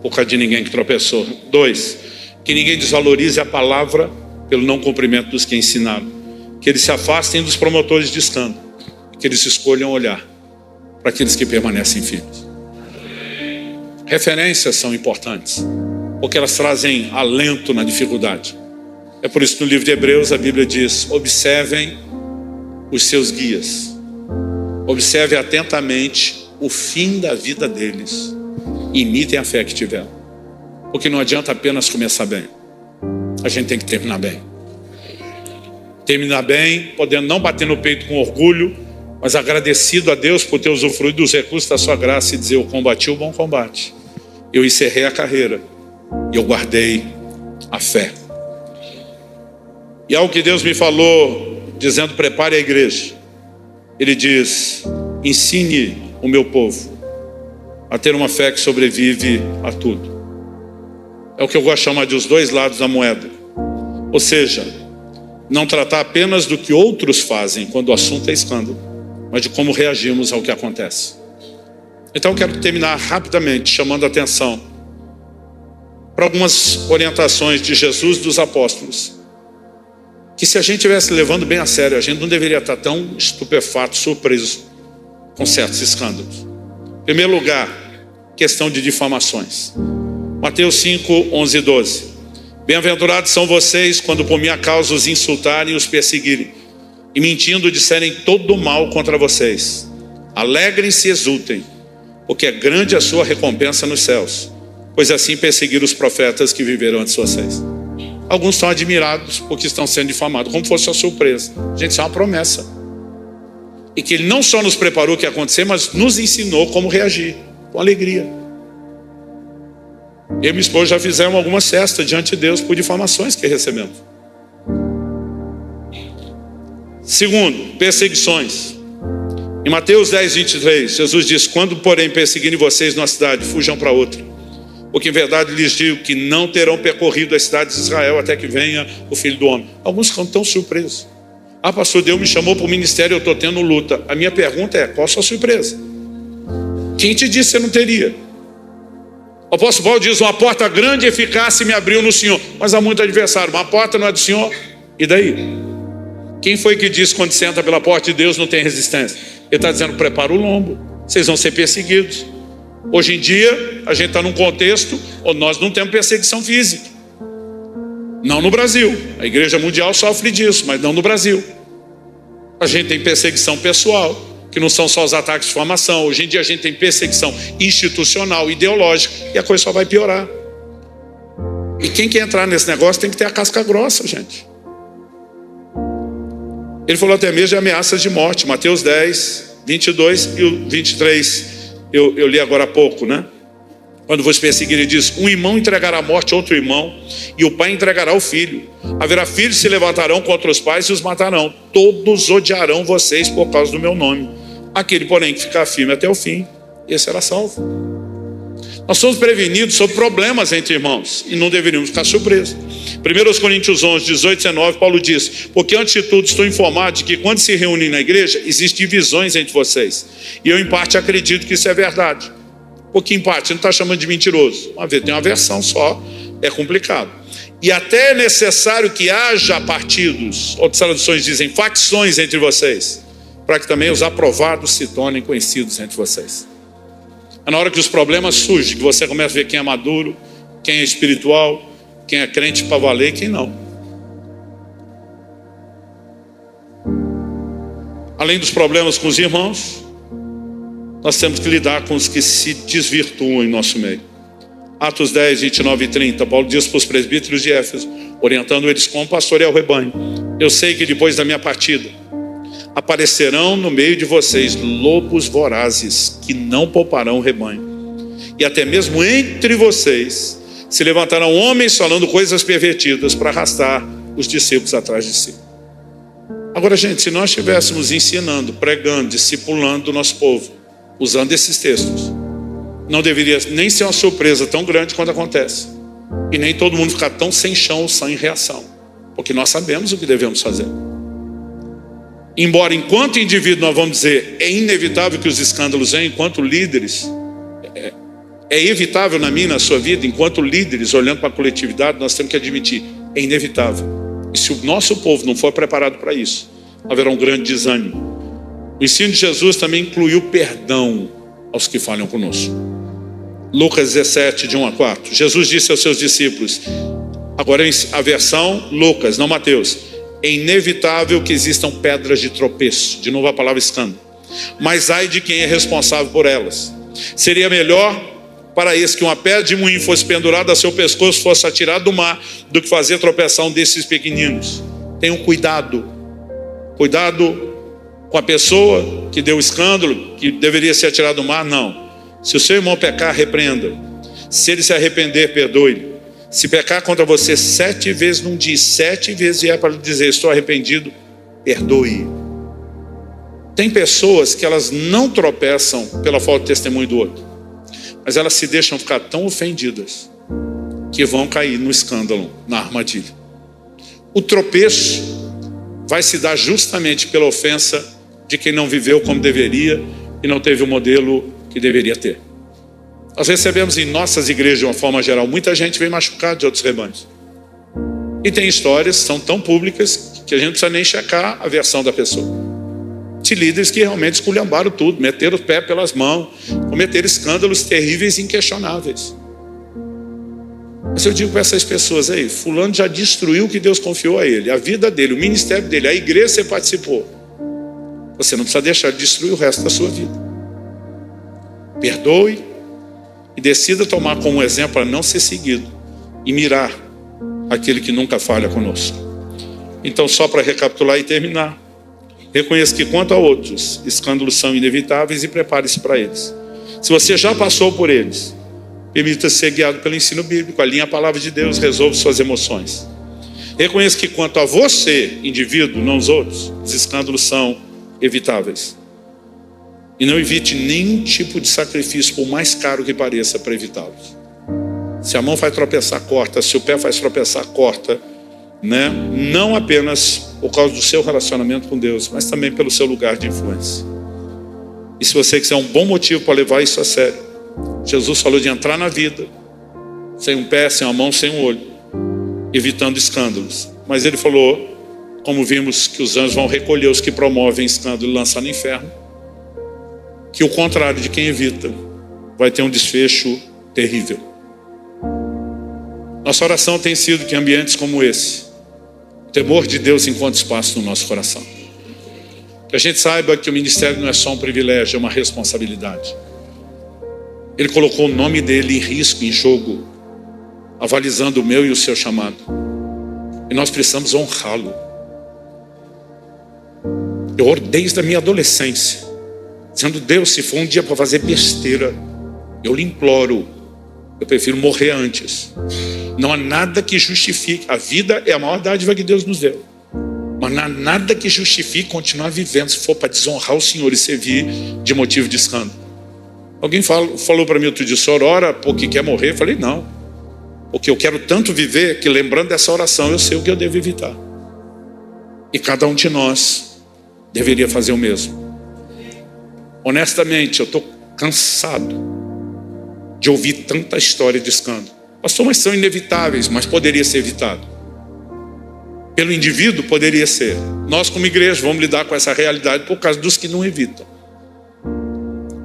por causa de ninguém que tropeçou. 2, que ninguém desvalorize a palavra pelo não cumprimento dos que ensinaram. Que eles se afastem dos promotores de escândalo, que eles escolham olhar para aqueles que permanecem firmes. Referências são importantes, porque elas trazem alento na dificuldade. É por isso que no livro de Hebreus a Bíblia diz: observem os seus guias, observe atentamente o fim da vida deles, imitem a fé que tiveram, porque não adianta apenas começar bem, a gente tem que terminar bem. Terminar bem, podendo não bater no peito com orgulho, mas agradecido a Deus por ter usufruído dos recursos da sua graça e dizer: eu combati o bom combate, eu encerrei a carreira e eu guardei a fé. E algo que Deus me falou dizendo: prepare a igreja. Ele diz: ensine o meu povo a ter uma fé que sobrevive a tudo. É o que eu gosto de chamar de os dois lados da moeda. Ou seja, não tratar apenas do que outros fazem quando o assunto é escândalo, mas de como reagimos ao que acontece. Então eu quero terminar rapidamente chamando a atenção para algumas orientações de Jesus e dos apóstolos, que se a gente estivesse levando bem a sério, a gente não deveria estar tão estupefato, surpreso com certos escândalos. Em primeiro lugar, questão de difamações. Mateus 5, 11 e 12. Bem-aventurados são vocês quando por minha causa os insultarem e os perseguirem, e mentindo disserem todo mal contra vocês. Alegrem-se e exultem, porque é grande a sua recompensa nos céus, pois assim perseguiram os profetas que viveram antes de vocês. Alguns estão admirados porque estão sendo difamados, como fosse uma surpresa. Gente, isso é uma promessa. E que Ele não só nos preparou o que ia acontecer, mas nos ensinou como reagir, com alegria. Eu e minha esposa já fizemos algumas festas diante de Deus por difamações que recebemos. Segundo, perseguições. Em Mateus 10, 23, Jesus diz: quando porém perseguirem vocês numa cidade, fujam para outra. Porque em verdade lhes digo que não terão percorrido as cidades de Israel até que venha o Filho do Homem. Alguns ficam tão surpresos. Ah, pastor, Deus me chamou para o ministério, eu estou tendo luta. A minha pergunta é: qual a sua surpresa? Quem te disse que você não teria? O apóstolo Paulo diz: uma porta grande e eficaz se me abriu no Senhor. Mas há muito adversário. Uma porta não é do Senhor? E daí? Quem foi que disse que quando você entra pela porta de Deus não tem resistência? Ele está dizendo: prepara o lombo, vocês vão ser perseguidos. Hoje em dia, a gente está num contexto onde nós não temos perseguição física. Não no Brasil. A igreja mundial sofre disso, mas não no Brasil. A gente tem perseguição pessoal, que não são só os ataques de difamação. Hoje em dia a gente tem perseguição institucional, ideológica, e a coisa só vai piorar. E quem quer entrar nesse negócio tem que ter a casca grossa, gente. Ele falou até mesmo de ameaças de morte. Mateus 10, 22 e o 23. Eu li agora há pouco, né? Quando vos perseguir, ele diz: um irmão entregará à morte outro irmão, e o pai entregará o filho. Haverá filhos que se levantarão contra os pais e os matarão. Todos odiarão vocês por causa do meu nome. Aquele, porém, que ficar firme até o fim, esse será salvo. Nós somos prevenidos sobre problemas entre irmãos e não deveríamos ficar surpresos. 1 Coríntios 11, 18 e 19, Paulo diz: porque antes de tudo estou informado de que quando se reúnem na igreja, existem divisões entre vocês. E eu em parte acredito que isso é verdade. Porque em parte, não está chamando de mentiroso. Uma vez tem uma versão só, é complicado. E até é necessário que haja partidos, outras traduções dizem facções entre vocês, para que também os aprovados se tornem conhecidos entre vocês. É na hora que os problemas surgem que você começa a ver quem é maduro, quem é espiritual, quem é crente para valer e quem não. Além dos problemas com os irmãos, nós temos que lidar com os que se desvirtuam em nosso meio. Atos 10, 29 e 30, Paulo diz para os presbíteros de Éfeso, orientando eles como pastorear o rebanho: eu sei que depois da minha partida aparecerão no meio de vocês lobos vorazes que não pouparão o rebanho. E até mesmo entre vocês se levantarão homens falando coisas pervertidas para arrastar os discípulos atrás de si. Agora, gente, se nós estivéssemos ensinando, pregando, discipulando o nosso povo, usando esses textos, não deveria nem ser uma surpresa tão grande quando acontece. E nem todo mundo ficar tão sem chão ou sem reação. Porque nós sabemos o que devemos fazer. Embora enquanto indivíduo nós vamos dizer é inevitável que os escândalos venham, enquanto líderes é evitável na minha e na sua vida, enquanto líderes olhando para a coletividade nós temos que admitir, é inevitável. E se o nosso povo não for preparado para isso, haverá um grande desânimo. O ensino de Jesus também incluiu perdão aos que falham conosco. Lucas 17, de 1 a 4, Jesus disse aos seus discípulos, agora a versão Lucas, não Mateus: é inevitável que existam pedras de tropeço. De novo a palavra escândalo. Mas ai de quem é responsável por elas. Seria melhor para esse que uma pedra de moinho fosse pendurada a seu pescoço, fosse atirada do mar, do que fazer tropeçar um desses pequeninos. Tenham cuidado. Cuidado com a pessoa que deu escândalo, que deveria ser atirado do mar. Não. Se o seu irmão pecar, repreenda-o. Se ele se arrepender, perdoe-lhe. Se pecar contra você 7 vezes num dia, 7 vezes vier para lhe dizer estou arrependido, perdoe. Tem pessoas que elas não tropeçam pela falta de testemunho do outro, mas elas se deixam ficar tão ofendidas que vão cair no escândalo, na armadilha. O tropeço vai se dar justamente pela ofensa de quem não viveu como deveria e não teve o modelo que deveria ter. Nós recebemos em nossas igrejas, de uma forma geral, muita gente vem machucada de outros rebanhos. E tem histórias que são tão públicas que a gente não precisa nem checar a versão da pessoa. De líderes que realmente esculhambaram tudo, meteram o pé pelas mãos, cometeram escândalos terríveis e inquestionáveis. Mas eu digo para essas pessoas aí, fulano já destruiu o que Deus confiou a ele, a vida dele, o ministério dele, a igreja que você participou. Você não precisa deixar de destruir o resto da sua vida. Perdoe e decida tomar como exemplo para não ser seguido e mirar aquele que nunca falha conosco. Então, só para recapitular e terminar, reconheça que quanto a outros, escândalos são inevitáveis e prepare-se para eles. Se você já passou por eles, permita-se ser guiado pelo ensino bíblico, alinhe a palavra de Deus, resolva suas emoções. Reconheça que quanto a você, indivíduo, não os outros, os escândalos são evitáveis. E não evite nenhum tipo de sacrifício, por mais caro que pareça, para evitá-los. Se a mão faz tropeçar, corta. Se o pé faz tropeçar, corta. Né? Não apenas por causa do seu relacionamento com Deus, mas também pelo seu lugar de influência. E se você quiser um bom motivo para levar isso a sério, Jesus falou de entrar na vida sem um pé, sem uma mão, sem um olho, evitando escândalos. Mas ele falou, como vimos, que os anjos vão recolher os que promovem escândalo e lançar no inferno, que o contrário de quem evita vai ter um desfecho terrível. Nossa oração tem sido que em ambientes como esse, o temor de Deus encontre espaço no nosso coração. Que a gente saiba que o ministério não é só um privilégio, é uma responsabilidade. Ele colocou o nome dele em risco, em jogo, avalizando o meu e o seu chamado. E nós precisamos honrá-lo. Eu oro desde a minha adolescência, dizendo, Deus, se for um dia para fazer besteira, eu lhe imploro, eu prefiro morrer antes. Não há nada que justifique. A vida é a maior dádiva que Deus nos deu. Mas não há nada que justifique continuar vivendo se for para desonrar o Senhor e servir de motivo de escândalo. Alguém falou para mim outro dia, o senhor ora porque quer morrer? Eu falei, não. Porque eu quero tanto viver que, lembrando dessa oração, eu sei o que eu devo evitar. E cada um de nós deveria fazer o mesmo. Honestamente, eu estou cansado de ouvir tanta história de escândalo. Pastor, mas são inevitáveis, mas poderia ser evitado. Pelo indivíduo, poderia ser. Nós, como igreja, vamos lidar com essa realidade por causa dos que não evitam.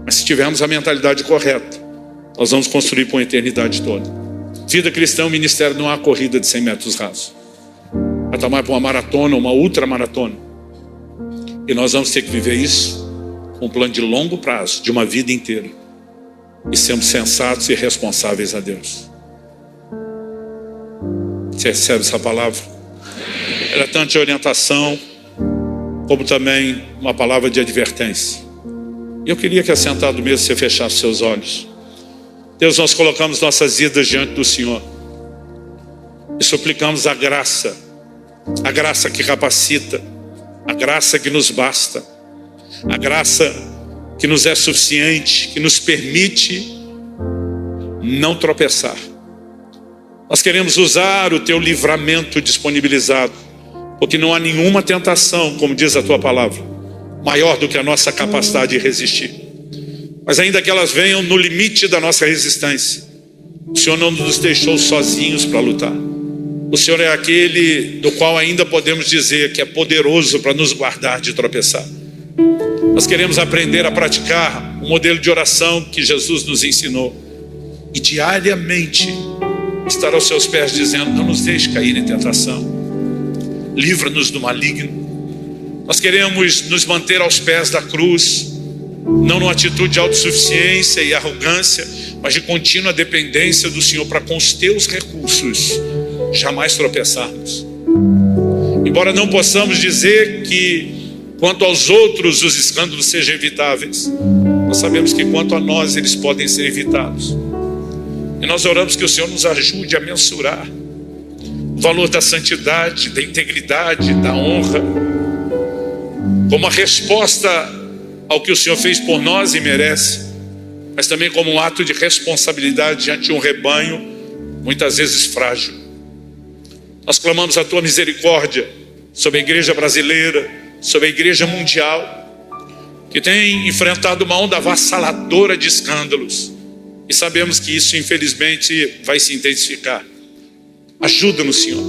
Mas se tivermos a mentalidade correta, nós vamos construir por uma eternidade toda. Vida cristã, o ministério não há corrida de 100 metros rasos. Vai estar mais para uma maratona, uma ultramaratona. E nós vamos ter que viver isso com um plano de longo prazo, de uma vida inteira. E sermos sensatos e responsáveis a Deus. Você recebe essa palavra? Ela é tanto de orientação, como também uma palavra de advertência. E eu queria que, assentado mesmo, você fechasse seus olhos. Deus, nós colocamos nossas vidas diante do Senhor e suplicamos a graça que capacita, a graça que nos basta, a graça que nos é suficiente, que nos permite não tropeçar. Nós queremos usar o teu livramento disponibilizado, porque não há nenhuma tentação, como diz a tua palavra, maior do que a nossa capacidade de resistir. Mas ainda que elas venham no limite da nossa resistência, o Senhor não nos deixou sozinhos para lutar. O Senhor é aquele do qual ainda podemos dizer que é poderoso para nos guardar de tropeçar. Nós queremos aprender a praticar o modelo de oração que Jesus nos ensinou e diariamente estar aos seus pés dizendo, não nos deixe cair em tentação, livra-nos do maligno. Nós queremos nos manter aos pés da cruz, não numa atitude de autossuficiência e arrogância, mas de contínua dependência do Senhor para com os teus recursos jamais tropeçarmos. Embora não possamos dizer que quanto aos outros os escândalos sejam evitáveis, nós sabemos que quanto a nós eles podem ser evitados. E nós oramos que o Senhor nos ajude a mensurar o valor da santidade, da integridade, da honra, como uma resposta ao que o Senhor fez por nós e merece, mas também como um ato de responsabilidade diante de um rebanho muitas vezes frágil. Nós clamamos a tua misericórdia sobre a igreja brasileira, sobre a igreja mundial, que tem enfrentado uma onda avassaladora de escândalos, e sabemos que isso infelizmente vai se intensificar. Ajuda-nos, Senhor,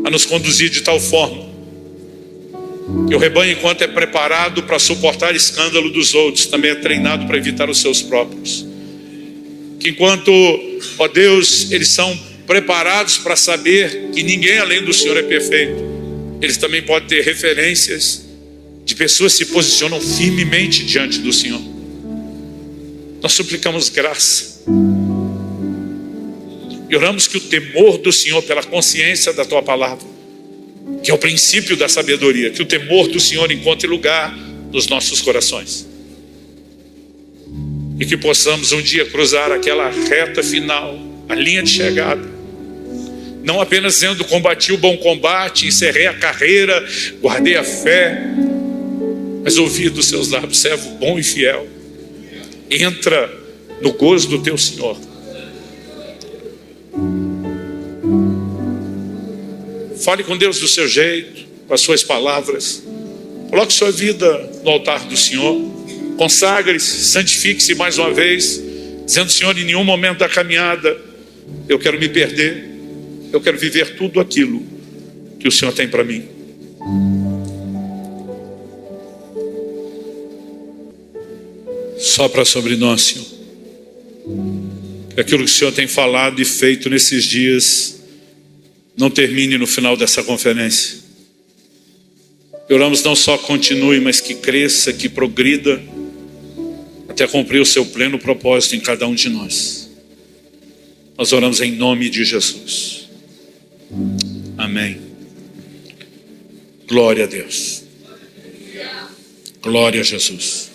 a nos conduzir de tal forma que o rebanho, enquanto é preparado para suportar escândalo dos outros, também é treinado para evitar os seus próprios. Que enquanto, ó Deus, eles são preparados para saber que ninguém além do Senhor é perfeito. Eles também podem ter referências de pessoas que se posicionam firmemente diante do Senhor. Nós suplicamos graça e oramos que o temor do Senhor, pela consciência da tua palavra, que é o princípio da sabedoria, que o temor do Senhor encontre lugar nos nossos corações, e que possamos um dia cruzar aquela reta final, a linha de chegada, não apenas dizendo: combati o bom combate, encerrei a carreira, guardei a fé, mas ouvir dos seus lábios: servo bom e fiel, entra no gozo do teu Senhor. Fale com Deus do seu jeito, com as suas palavras. Coloque sua vida no altar do Senhor. Consagre-se, santifique-se mais uma vez, dizendo: Senhor, em nenhum momento da caminhada eu quero me perder. Eu quero viver tudo aquilo que o Senhor tem para mim. Sopra sobre nós, Senhor, que aquilo que o Senhor tem falado e feito nesses dias não termine no final dessa conferência. Oramos não só continue, mas que cresça, que progrida, até cumprir o seu pleno propósito em cada um de nós. Nós oramos em nome de Jesus. Amém. Glória a Deus. Glória a Jesus.